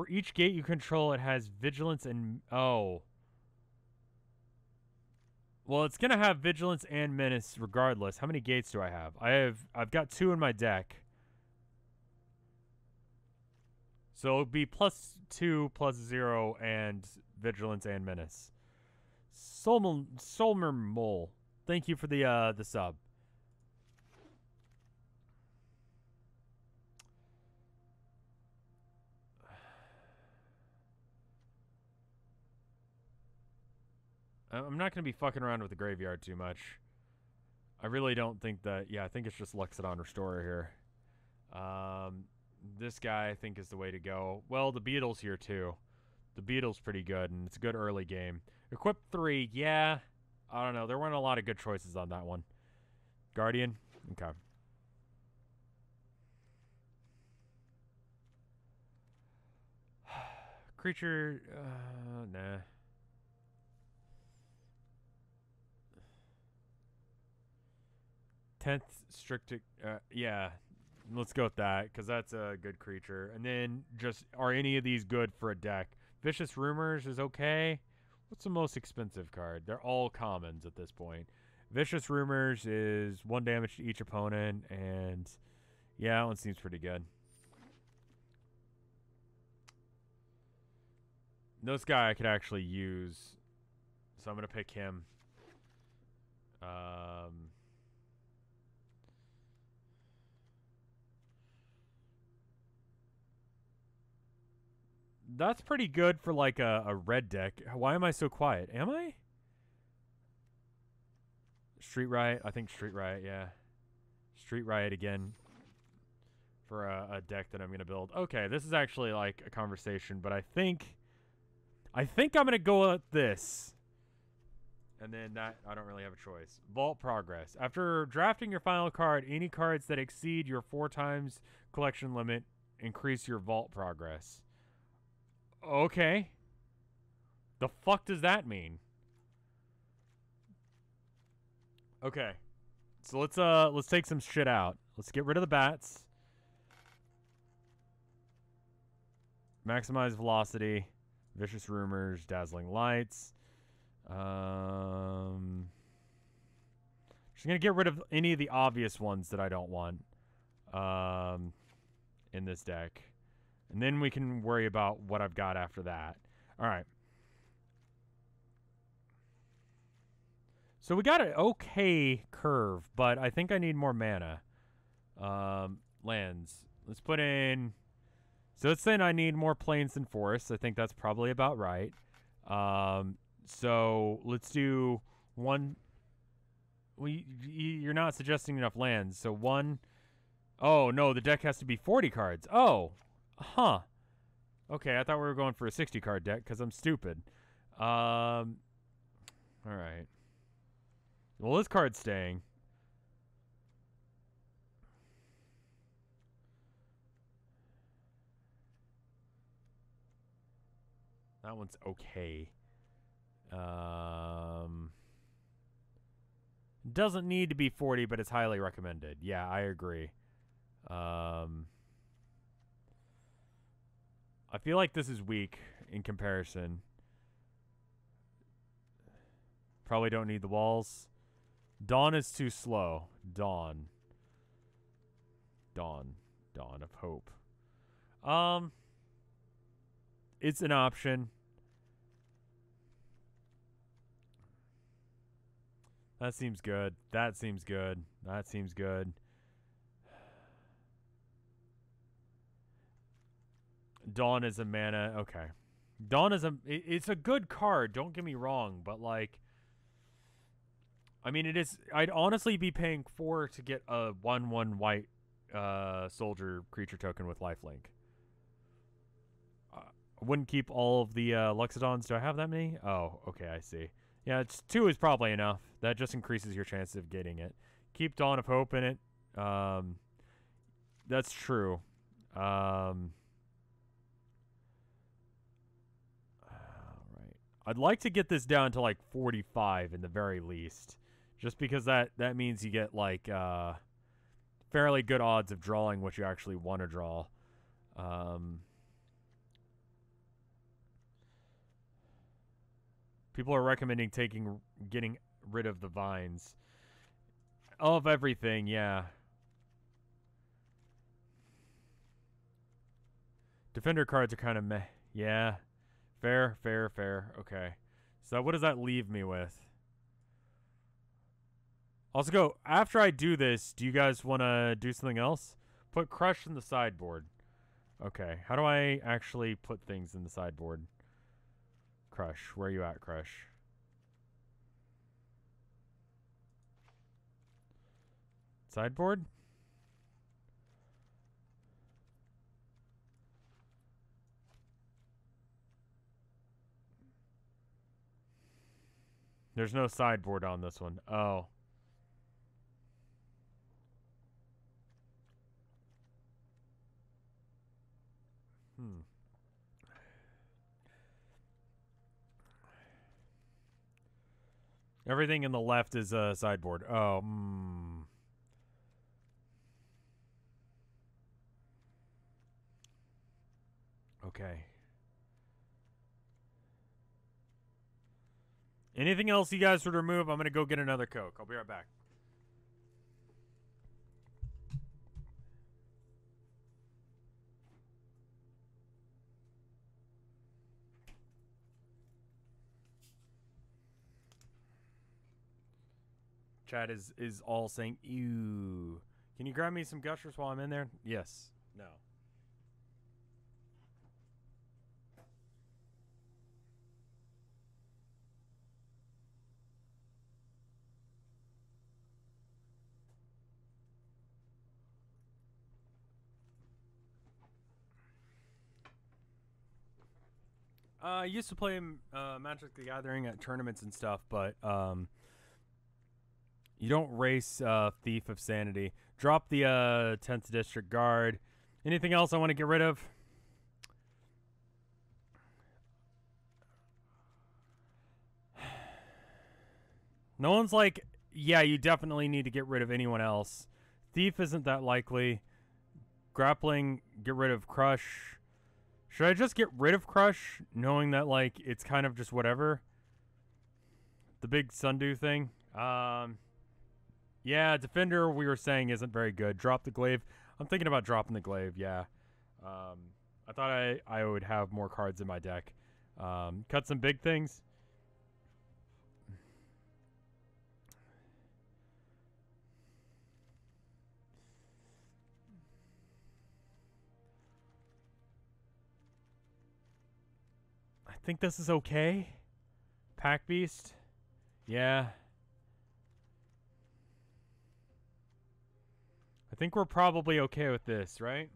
each gate you control, it has vigilance and... Oh. Well, it's going to have vigilance and menace regardless. How many gates do I have? I've got 2 in my deck. So it'll be +2, +0, and vigilance and menace. Solmer Mole. Thank you for the sub. I'm not going to be fucking around with the graveyard too much. I really don't think that... Yeah, I think it's just Luxodon Restorer here. This guy, I think, is the way to go. Well, the Beetle's here, too. The Beetle's pretty good, and it's a good early game. Equip 3, yeah. I don't know. There weren't a lot of good choices on that one. Guardian? Okay. Creature... nah. Tenth strict, yeah. Let's go with that, because that's a good creature. And then just, are any of these good for a deck? Vicious Rumors is okay. What's the most expensive card? They're all commons at this point. Vicious Rumors is 1 damage to each opponent, and yeah, that one seems pretty good. This guy I could actually use, so I'm going to pick him. That's pretty good for like a red deck. Why am I so quiet? Am I? Street Riot. I think Street Riot, yeah. Street Riot again for a deck that I'm going to build. Okay, this is actually like a conversation, but I think I'm going to go with this. And then that, I don't really have a choice. Vault Progress. After drafting your final card, any cards that exceed your 4 times collection limit increase your Vault Progress. Okay. The fuck does that mean? Okay. So let's take some shit out. Let's get rid of the bats. Maximize velocity. Vicious Rumors, Dazzling Lights. Just gonna get rid of any of the obvious ones that I don't want in this deck. And then we can worry about what I've got after that. Alright. So we got an okay curve, but I think I need more mana. Lands. Let's put in... So it's saying I need more plains than forests. I think that's probably about right. So let's do 1... You're not suggesting enough lands. So 1... Oh, no, the deck has to be 40 cards. Oh. Huh. Okay, I thought we were going for a 60-card deck because I'm stupid. Alright. Well, this card's staying. That one's okay. Doesn't need to be 40, but it's highly recommended. Yeah, I agree. I feel like this is weak in comparison. Probably don't need the walls. Dawn is too slow. Dawn of Hope. It's an option. That seems good. That seems good. That seems good. Dawn is a mana. Okay. Dawn is it's a good card, don't get me wrong, but like, I mean, it is, I'd honestly be paying 4 to get a 1/1 white soldier creature token with lifelink. I wouldn't keep all of the Luxodons. Do I have that many? Oh, okay, I see. Yeah, 2 is probably enough. That just increases your chance of getting it. Keep Dawn of Hope in it. That's true. I'd like to get this down to like 45 in the very least. Just because that means you get like fairly good odds of drawing what you actually want to draw. People are recommending getting rid of the vines. Of everything, yeah. Defender cards are kind of meh. Yeah. Fair. Okay. So what does that leave me with? Also go, after I do this, do you guys want to do something else? Put Crush in the sideboard. Okay. How do I actually put things in the sideboard? Crush. Where are you at, Crush? Sideboard? There's no sideboard on this one. Oh. Everything in the left is a sideboard. Oh, Okay. Anything else you guys would remove? I'm going to go get another Coke. I'll be right back. Chat is all saying, ew. Can you grab me some Gushers while I'm in there? Yes. No. I used to play Magic the Gathering at tournaments and stuff, but you don't race Thief of Sanity. Drop the 10th District Guard. Anything else I want to get rid of? No one's like, yeah, you definitely need to get rid of anyone else. Thief isn't that likely. Grappling, get rid of Crush. Should I just get rid of Crush, knowing that, like, it's kind of just whatever? The big Sundew thing? Yeah, Defender, we were saying, isn't very good. Drop the Glaive. I'm thinking about dropping the Glaive, yeah. I thought I would have more cards in my deck. Cut some big things. I think this is okay. Pack Beast. Yeah. I think we're probably okay with this, right?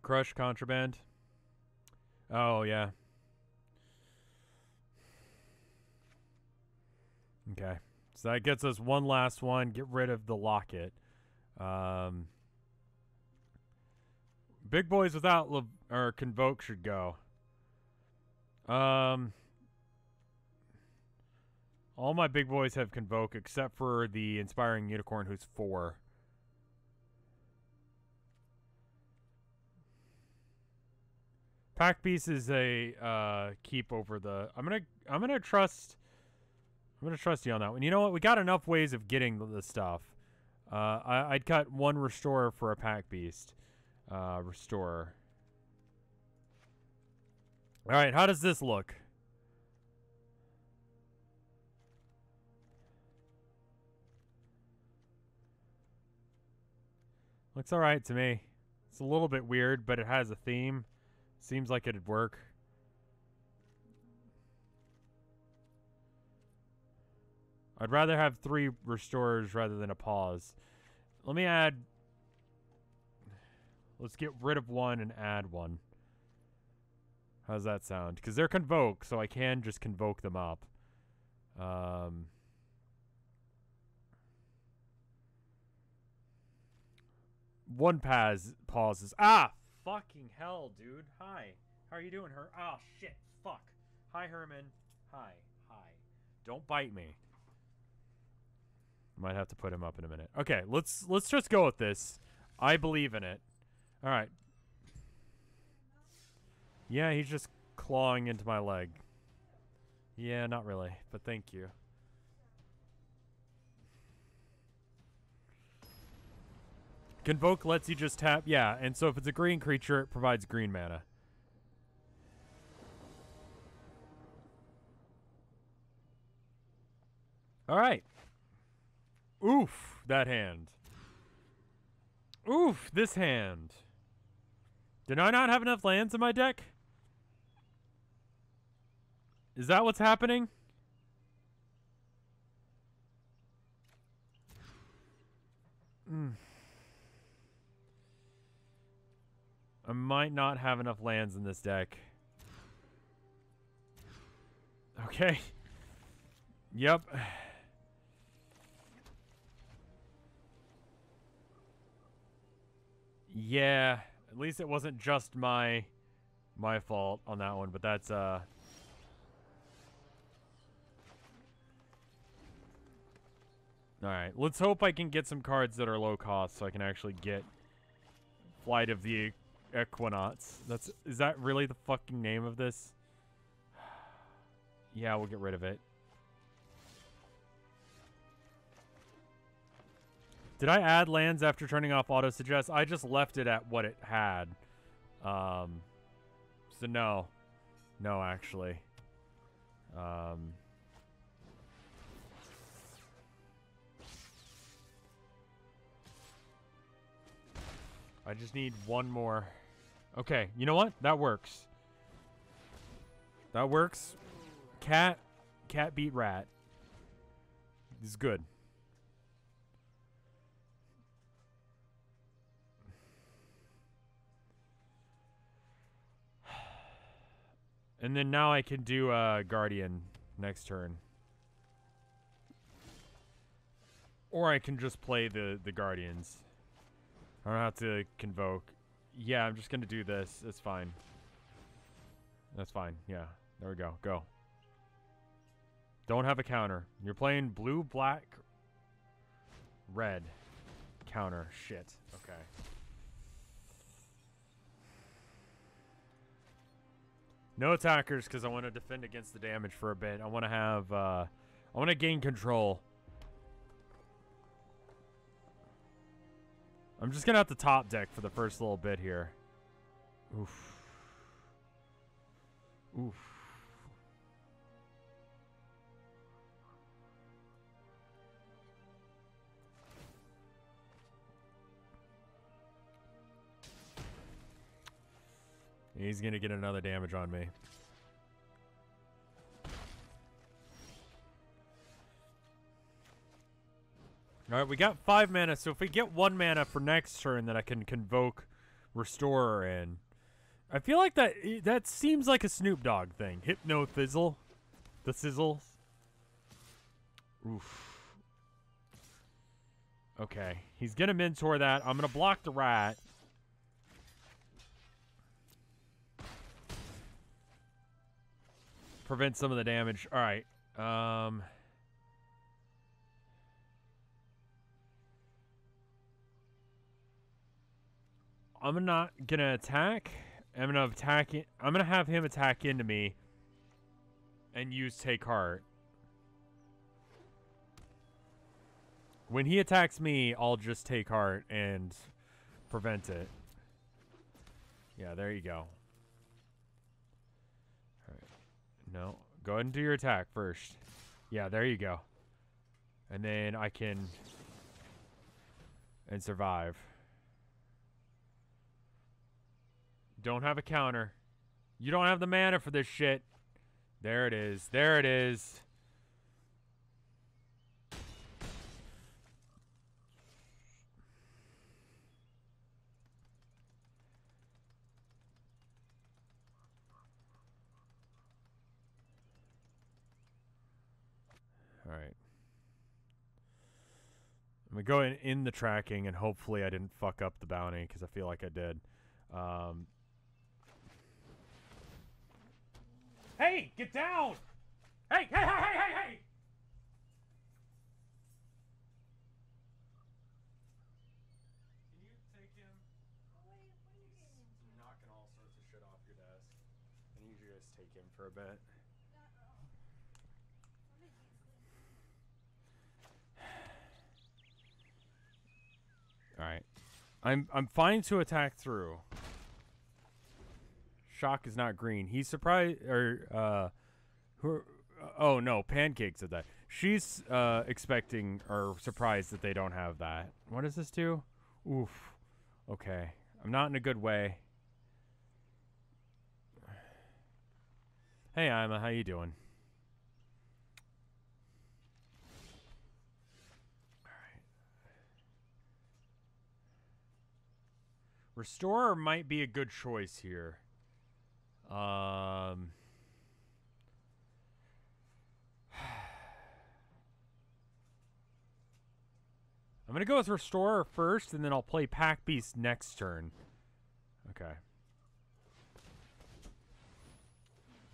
Crush Contraband. Oh, yeah. Okay. So that gets us one last one. Get rid of the Locket. Big boys without or Convoke should go. All my big boys have Convoke except for the Inspiring Unicorn, who's 4. Pack Beast is a keep over the. I'm gonna trust you on that one. You know what? We got enough ways of getting the stuff. I'd cut 1 Restorer for a Pack Beast. Restorer. All right, how does this look? Looks all right to me. It's a little bit weird, but it has a theme. Seems like it'd work. I'd rather have 3 Restorers rather than a pause. Let me add... Let's get rid of 1 and add 1. How's that sound? Because they're Convoke, so I can just Convoke them up. 1 pauses. Ah! Fucking hell, dude. Hi. How are you doing, Her? Oh, shit. Fuck. Hi, Herman. Hi. Don't bite me. Might have to put him up in a minute. Okay, let's just go with this. I believe in it. All right. Yeah, he's just clawing into my leg. Yeah, not really, but thank you. Convoke lets you just tap. Yeah, and so if it's a green creature, it provides green mana. All right. Oof, that hand. Oof, this hand. Did I not have enough lands in my deck? Is that what's happening? I might not have enough lands in this deck. Okay. Yep. Yeah. At least it wasn't just my fault on that one, but that's Alright, let's hope I can get some cards that are low cost so I can actually get Flight of the Equinaughts. Is that really the fucking name of this? Yeah, we'll get rid of it. Did I add lands after turning off auto suggest? I just left it at what it had. So no. No, actually. I just need one more. Okay, you know what? That works. That works. Cat beat rat. This is good. And then now I can do Guardian next turn. Or I can just play the Guardians. I don't have to convoke. Yeah, I'm just going to do this. It's fine. That's fine. Yeah. There we go. Go. Don't have a counter. You're playing blue, black, red. Counter. Shit. Okay. No attackers because I want to defend against the damage for a bit. I want to have, I want to gain control. I'm just going to have to top deck for the first little bit here. Oof. Oof. He's going to get another damage on me. Alright, we got 5 mana, so if we get 1 mana for next turn, then I can convoke Restorer in. I feel like that seems like a Snoop Dogg thing. Hypno Thizzle. The Sizzle. Oof. Okay, he's going to mentor that. I'm going to block the rat. Prevent some of the damage. Alright. I'm not gonna attack. I'm gonna attack it. I'm gonna have him attack into me and use Take Heart. When he attacks me, I'll just Take Heart and prevent it. Yeah, there you go. Alright. No. Go ahead and do your attack first. Yeah, there you go. And then I can and survive. Don't have a counter. You don't have the mana for this shit. There it is. There it is. All right. I'm going to go in the tracking, and hopefully I didn't fuck up the bounty, because I feel like I did. Hey, get down! Hey, hey, hey, hey, hey, hey! Can you take him? He's knocking all sorts of shit off your desk. I need you to just take him for a bit. Alright. I'm fine to attack through. Shock is not green. He's surprised, or, oh no, Pancake said that. She's, expecting, or surprised that they don't have that. What does this do? Oof. Okay. I'm not in a good way. Hey, Ima, how you doing? Alright. Restorer might be a good choice here. I'm going to go with Restorer first, and then I'll play Pack Beast next turn. Okay.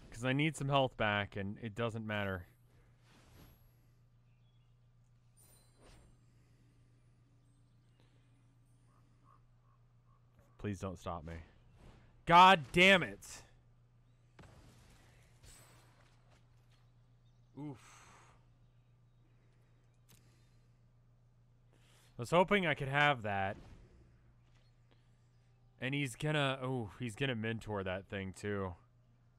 Because I need some health back, and it doesn't matter. Please don't stop me. God damn it. Oof. I was hoping I could have that. And he's gonna... Oh, he's gonna mentor that thing, too.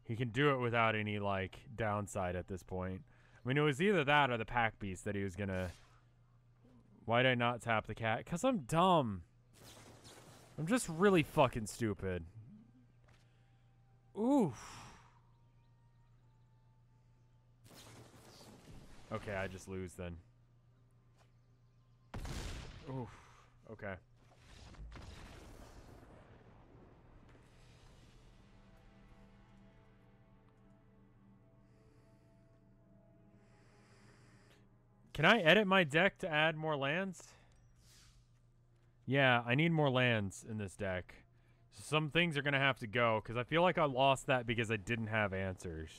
He can do it without any, like, downside at this point. I mean, it was either that or the pack beast that he was gonna... Why did I not tap the cat? Because I'm dumb. I'm just really fucking stupid. Oof. Okay, I just lose then. Oof. Okay. Can I edit my deck to add more lands? Yeah, I need more lands in this deck. Some things are going to have to go, because I feel like I lost that because I didn't have answers.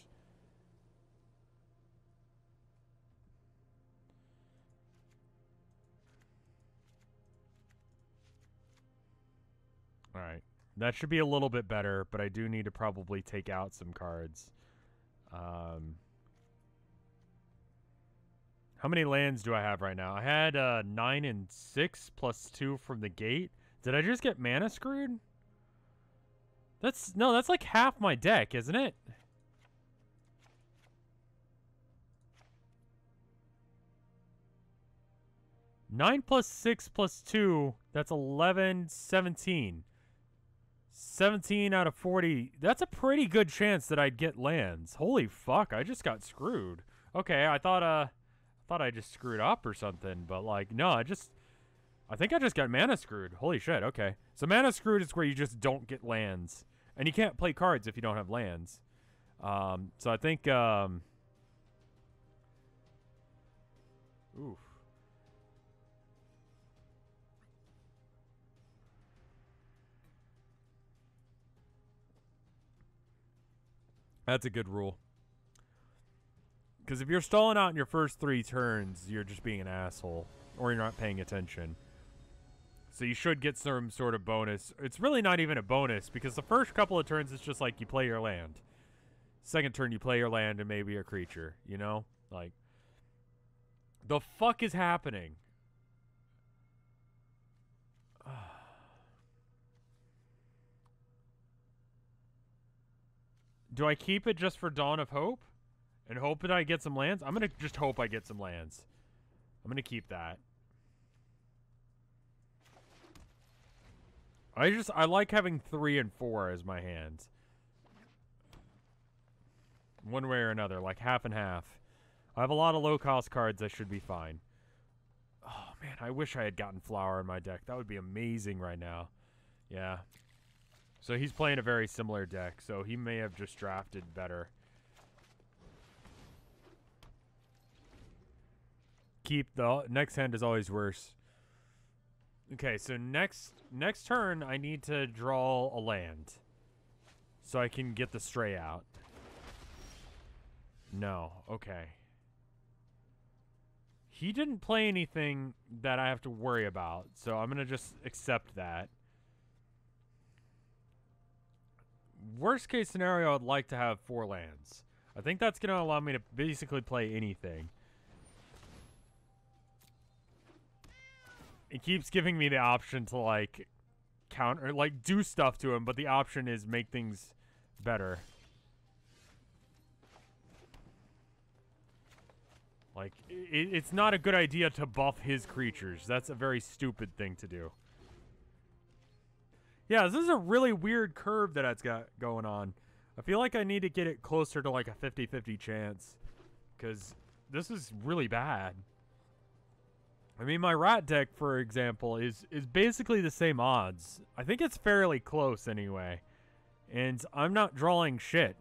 Alright. That should be a little bit better, but I do need to probably take out some cards. How many lands do I have right now? I had 9 and 6 plus 2 from the gate. Did I just get mana screwed? No, that's like half my deck, isn't it? Nine plus 6 plus 2, that's 11, 17. 17 out of 40. That's a pretty good chance that I'd get lands. Holy fuck, I just got screwed. Okay, I thought I just screwed up or something, but like, no, I think I just got mana screwed. Holy shit, okay. So mana screwed is where you just don't get lands. And you can't play cards if you don't have lands. So I think, oof. That's a good rule. Because if you're stalling out in your first 3 turns, you're just being an asshole. Or you're not paying attention. So you should get some sort of bonus. It's really not even a bonus, because the first couple of turns, it's just like you play your land. Second turn, you play your land and maybe a creature, you know? Like, the fuck is happening? Do I keep it just for Dawn of Hope? And hope that I get some lands? I'm going to just hope I get some lands. I'm going to keep that. I like having 3 and 4 as my hands. One way or another, like half and half. I have a lot of low-cost cards. I should be fine. Oh, man, I wish I had gotten Flower in my deck. That would be amazing right now. Yeah. So he's playing a very similar deck, so he may have just drafted better. Keep the next hand is always worse. Okay, so next turn I need to draw a land so I can get the stray out. No, okay. He didn't play anything that I have to worry about, so I'm gonna just accept that. Worst case scenario, I'd like to have 4 lands. I think that's gonna allow me to basically play anything. It keeps giving me the option to, like, counter, like, do stuff to him, but the option is make things better. Like, it's not a good idea to buff his creatures. That's a very stupid thing to do. Yeah, this is a really weird curve that it's got going on. I feel like I need to get it closer to, like, a 50-50 chance. Because this is really bad. I mean, my rat deck, for example, is basically the same odds. I think it's fairly close anyway. And I'm not drawing shit.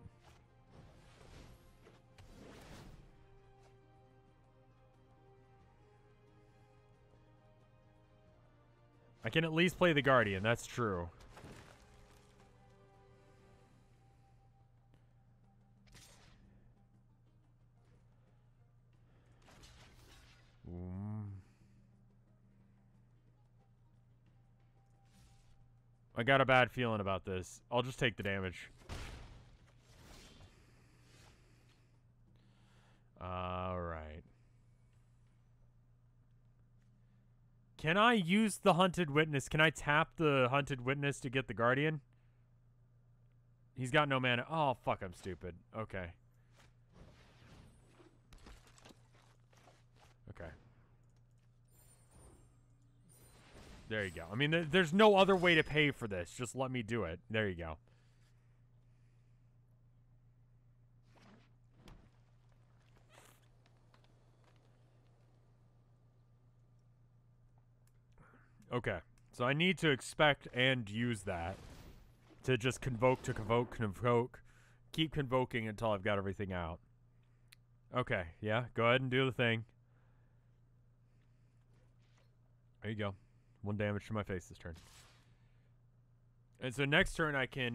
I can at least play the Guardian, that's true. I got a bad feeling about this. I'll just take the damage. Alright. Can I use the Hunted Witness? Can I tap the Hunted Witness to get the Guardian? He's got no mana. Oh, fuck, I'm stupid. Okay. Okay. There you go. I mean, there's no other way to pay for this. Just let me do it. There you go. Okay. So I need to expect and use that to just convoke, keep convoking until I've got everything out. Okay. Yeah. Go ahead and do the thing. There you go. 1 damage to my face this turn. And so next turn I can,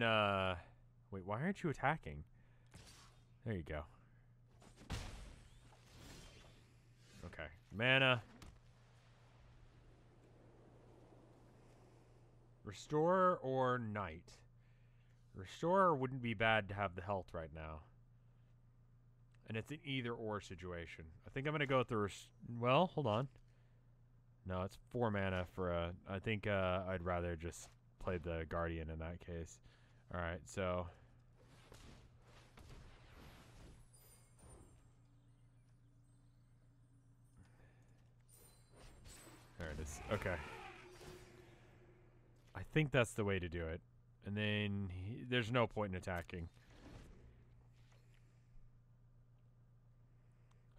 wait, why aren't you attacking? There you go. Okay. Mana. Restore or Knight? Restore wouldn't be bad to have the health right now. And it's an either-or situation. I think I'm going to go with the... well, hold on. No, it's 4 mana for a... I think I'd rather just play the Guardian in that case. Alright, so... there it is. Okay. I think that's the way to do it. And then there's no point in attacking.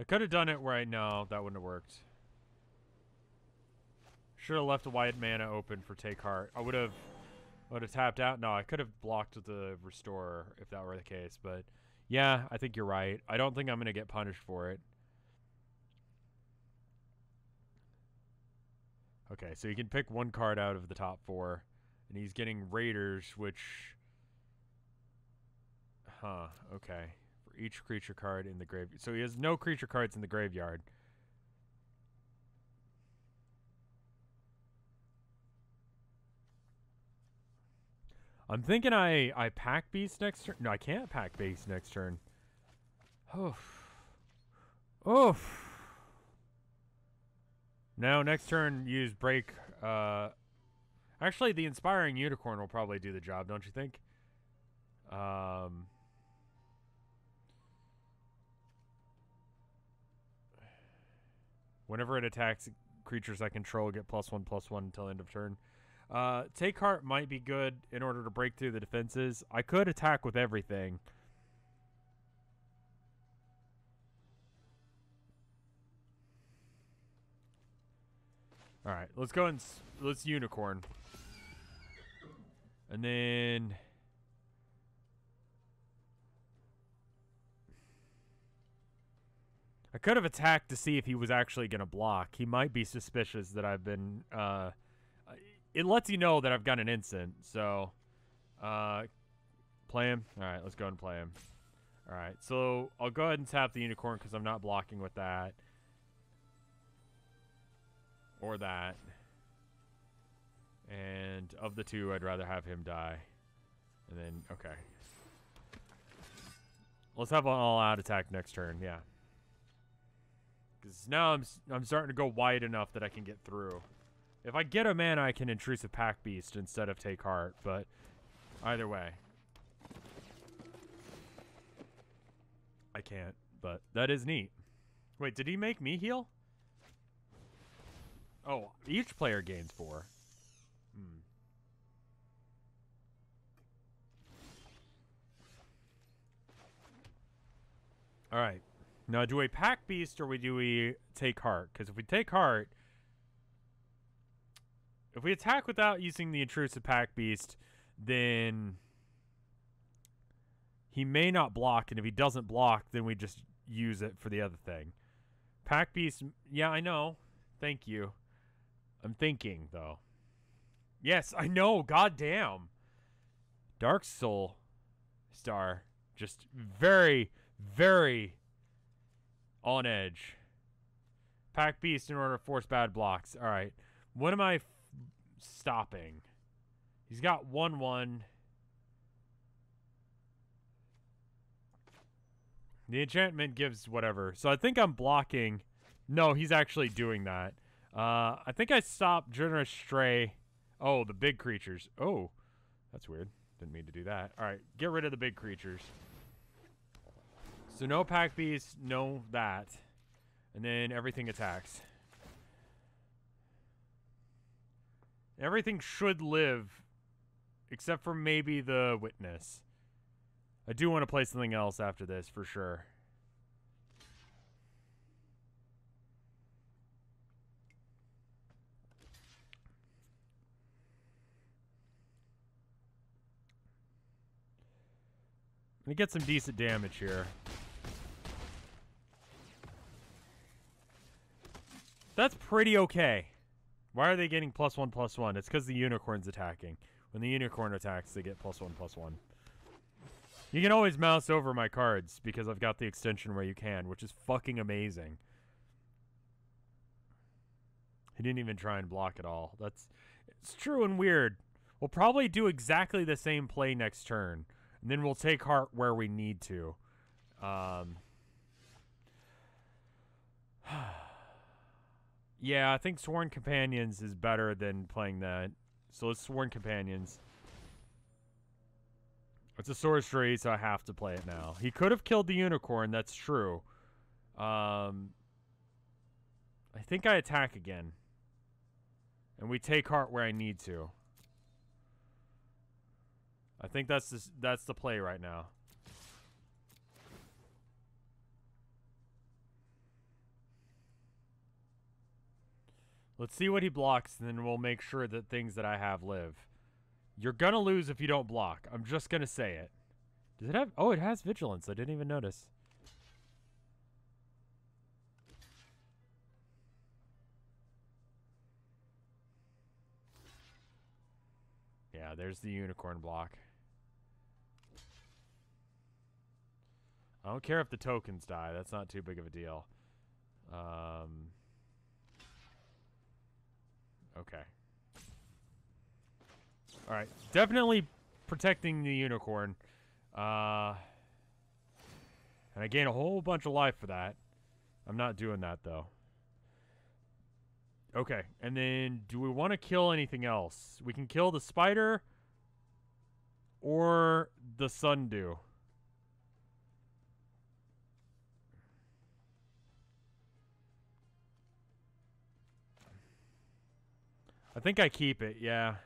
I could have done it where I know that wouldn't have worked. Should have left a white mana open for Take Heart. I would have tapped out. No, I could have blocked the Restore if that were the case. But yeah, I think you're right. I don't think I'm going to get punished for it. Okay, so you can pick 1 card out of the top 4. And he's getting Raiders, which... huh, okay. For each creature card in the graveyard. So he has no creature cards in the graveyard. I'm thinking I pack Beast next turn. No, I can't pack Beast next turn. Oof. Oof. Now, next turn, use Break... actually, the Inspiring Unicorn will probably do the job, don't you think? Whenever it attacks creatures I control, get +1/+1 until end of turn. Take Heart might be good in order to break through the defenses. I could attack with everything. Alright, let's go and... let's Unicorn. And then... I could have attacked to see if he was actually going to block. He might be suspicious that I've been... it lets you know that I've got an instant, so... play him? Alright, let's go and play him. Alright, so I'll go ahead and tap the Unicorn because I'm not blocking with that. Or that. And of the two, I'd rather have him die. And then, okay. Let's have an all-out attack next turn, yeah. Because now I'm starting to go wide enough that I can get through. If I get a mana, I can Intrusive Pack Beast instead of Take Heart, but either way. I can't, but that is neat. Wait, did he make me heal? Oh, each player gains 4. Alright. Now, do we pack Beast or do we take Heart? Because if we take Heart... if we attack without using the Intrusive Pack Beast, then... he may not block, and if he doesn't block, then we just use it for the other thing. Pack Beast... yeah, I know. Thank you. I'm thinking, though. Yes, I know. Goddamn. Dark Soul Star. Just very, very on edge. Pack Beast in order to force bad blocks. All right. What am I stopping? He's got 1/1. The enchantment gives whatever. So I think I'm blocking. No, he's actually doing that. I think I stopped Generous Stray. Oh, the big creatures. Oh, that's weird. Didn't mean to do that. All right, get rid of the big creatures. So no pack beasts, no that. And then everything attacks. Everything should live, except for maybe the witness. I do want to play something else after this, for sure. I'm gonna get some decent damage here. That's pretty okay. Why are they getting +1/+1? It's because the unicorn's attacking. When the unicorn attacks, they get +1/+1. You can always mouse over my cards because I've got the extension where you can, which is fucking amazing. He didn't even try and block at all. It's true and weird. We'll probably do exactly the same play next turn, and then we'll take heart where we need to. Yeah, I think Sworn Companions is better than playing that. So let's Sworn Companions. It's a sorcery, so I have to play it now. He could have killed the unicorn, that's true. I think I attack again. And we take heart where I need to. I think that's the play right now. Let's see what he blocks, and then we'll make sure that things that I have live. You're gonna lose if you don't block. I'm just gonna say it. Does it have... Oh, it has Vigilance. I didn't even notice. Yeah, there's the unicorn block. I don't care if the tokens die. That's not too big of a deal. Okay. Alright. Definitely protecting the unicorn. And I gain a whole bunch of life for that. I'm not doing that, though. Okay. And then, do we want to kill anything else? We can kill the spider or the sundew. I think I keep it, yeah.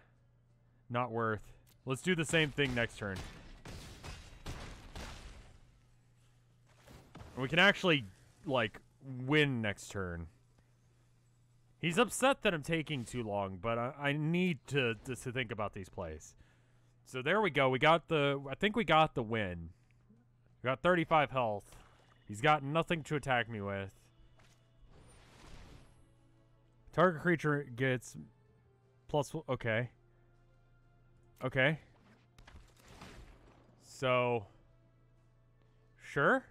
Not worth. Let's do the same thing next turn. We can actually, like, win next turn. He's upset that I'm taking too long, but I need to think about these plays. So there we go. We got the... I think we got the win. We got 35 health. He's got nothing to attack me with. Target creature gets... Plus, okay. Okay. So, sure.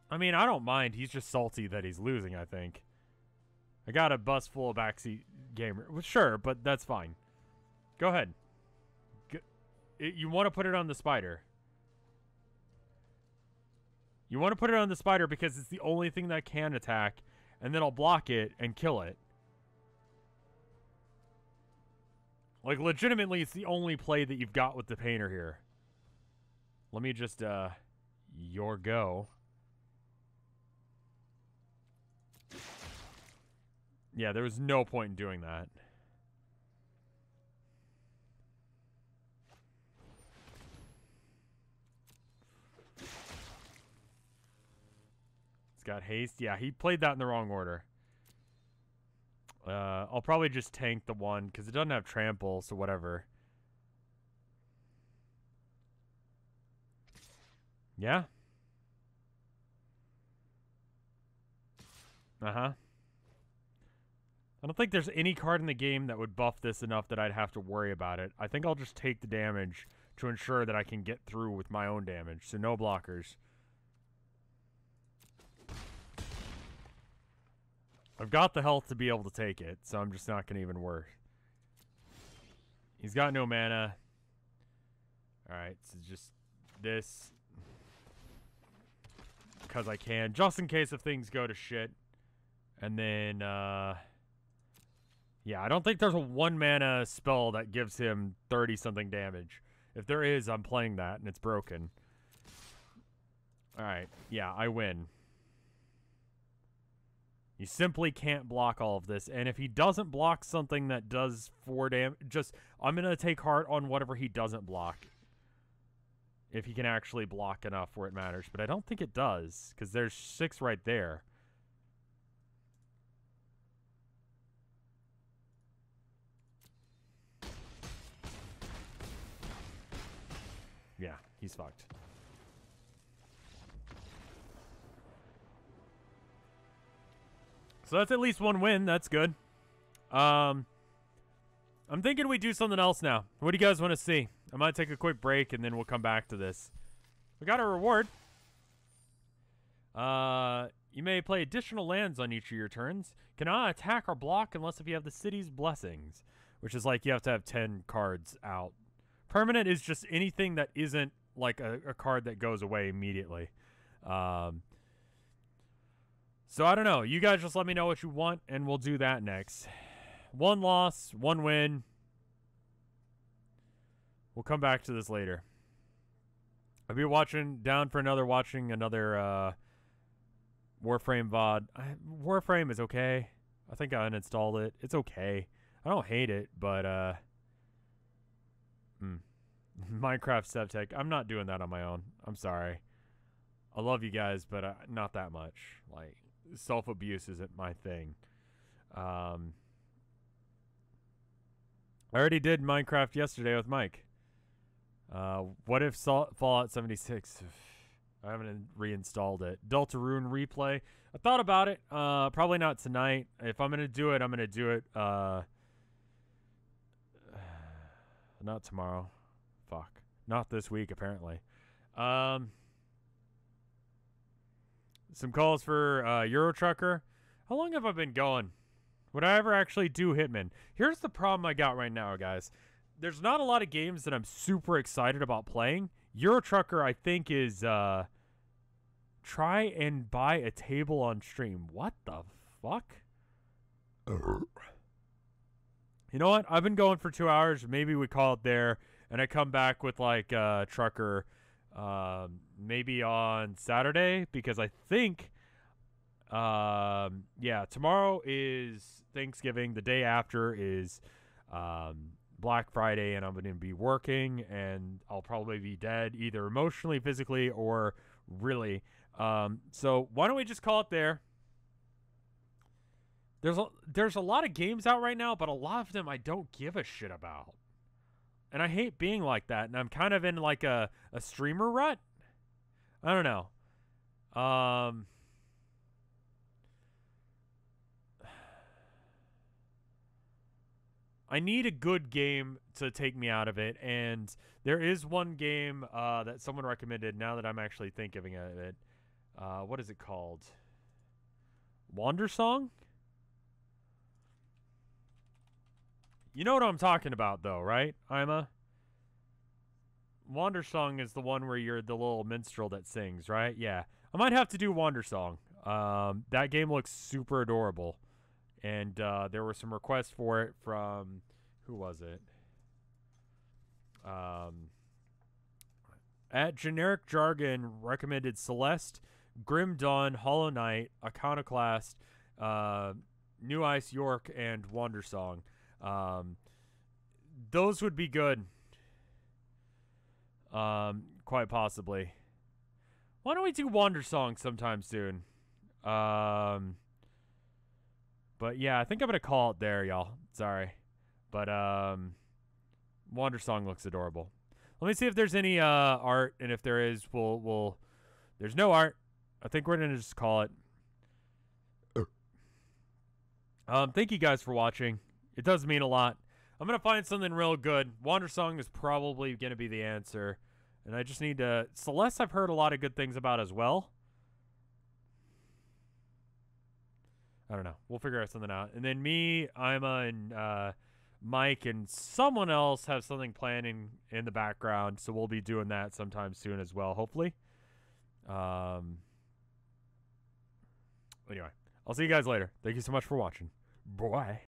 I mean, I don't mind. He's just salty that he's losing, I think. I got a bus full of backseat gamer. Well, sure, but that's fine. Go ahead. You want to put it on the spider. You want to put it on the spider because it's the only thing that can attack. And then I'll block it and kill it. Like, legitimately, it's the only play that you've got with the painter here. Let me just, your go. Yeah, there was no point in doing that. It's got haste. Yeah, he played that in the wrong order. I'll probably just tank the one, because it doesn't have trample, so whatever. Yeah? Uh-huh. I don't think there's any card in the game that would buff this enough that I'd have to worry about it. I think I'll just take the damage to ensure that I can get through with my own damage, so no blockers. I've got the health to be able to take it, so I'm just not going to even worry. He's got no mana. Alright, so just this. Because I can. Just in case if things go to shit. And then, yeah, I don't think there's a 1 mana spell that gives him 30-something damage. If there is, I'm playing that, and it's broken. Alright, yeah, I win. You simply can't block all of this, and if he doesn't block something that does 4 damage, I'm going to take heart on whatever he doesn't block. If he can actually block enough where it matters, but I don't think it does, because there's 6 right there. Yeah, he's fucked. So that's at least 1 win. That's good. I'm thinking we do something else now. What do you guys want to see? I might take a quick break, and then we'll come back to this. We got a reward. You may play additional lands on each of your turns. Cannot attack or block unless if you have the city's blessings, which is like you have to have 10 cards out. Permanent is just anything that isn't like a card that goes away immediately. So I don't know. You guys just let me know what you want, and we'll do that next. 1 loss, 1 win. We'll come back to this later. I'll be watching another Warframe VOD. Warframe is okay. I think I uninstalled it. It's okay. I don't hate it, but Minecraft Sevtech. I'm not doing that on my own. I'm sorry. I love you guys, but not that much. Like, self-abuse isn't my thing. I already did Minecraft yesterday with Mike. What if Fallout 76? I haven't reinstalled it. Deltarune replay. I thought about it. Probably not tonight. If I'm gonna do it, I'm gonna do it. Not tomorrow. Fuck. Not this week, apparently. Some calls for Euro Trucker. How long have I been going? Would I ever actually do Hitman? Here's the problem I got right now, guys. There's not a lot of games that I'm super excited about playing. Euro Trucker, I think, is try and buy a table on stream. What the fuck? You know what? I've been going for 2 hours. Maybe we call it there, and I come back with like Trucker maybe on Saturday, because I think yeah, tomorrow is Thanksgiving. The day after is Black Friday, and I'm going to be working, and I'll probably be dead either emotionally, physically, or really. So why don't we just call it there? There's a lot of games out right now, but a lot of them I don't give a shit about. And I hate being like that, and I'm kind of in like a streamer rut. I don't know. I need a good game to take me out of it, and there is one game that someone recommended now that I'm actually thinking of it. What is it called? Wandersong? You know what I'm talking about, though, right, Ima? Wandersong is the one where you're the little minstrel that sings, right? Yeah. I might have to do Wandersong. That game looks super adorable. And there were some requests for it from, who was it? At Generic Jargon recommended Celeste, Grim Dawn, Hollow Knight, Iconoclast, New Ice York, and Wandersong. Those would be good. Quite possibly. Why don't we do Wandersong sometime soon? But yeah, I think I'm gonna call it there, y'all. Sorry. But Wandersong looks adorable. Let me see if there's any art, and if there is, we'll there's no art. I think we're gonna just call it. Thank you guys for watching. It does mean a lot. I'm gonna find something real good. Wandersong is probably gonna be the answer. And I just need to... Celeste I've heard a lot of good things about as well. I don't know. We'll figure out something out. And then me, Ima, and Mike and someone else have something planning in the background, so we'll be doing that sometime soon as well, hopefully. Anyway, I'll see you guys later. Thank you so much for watching. Bye.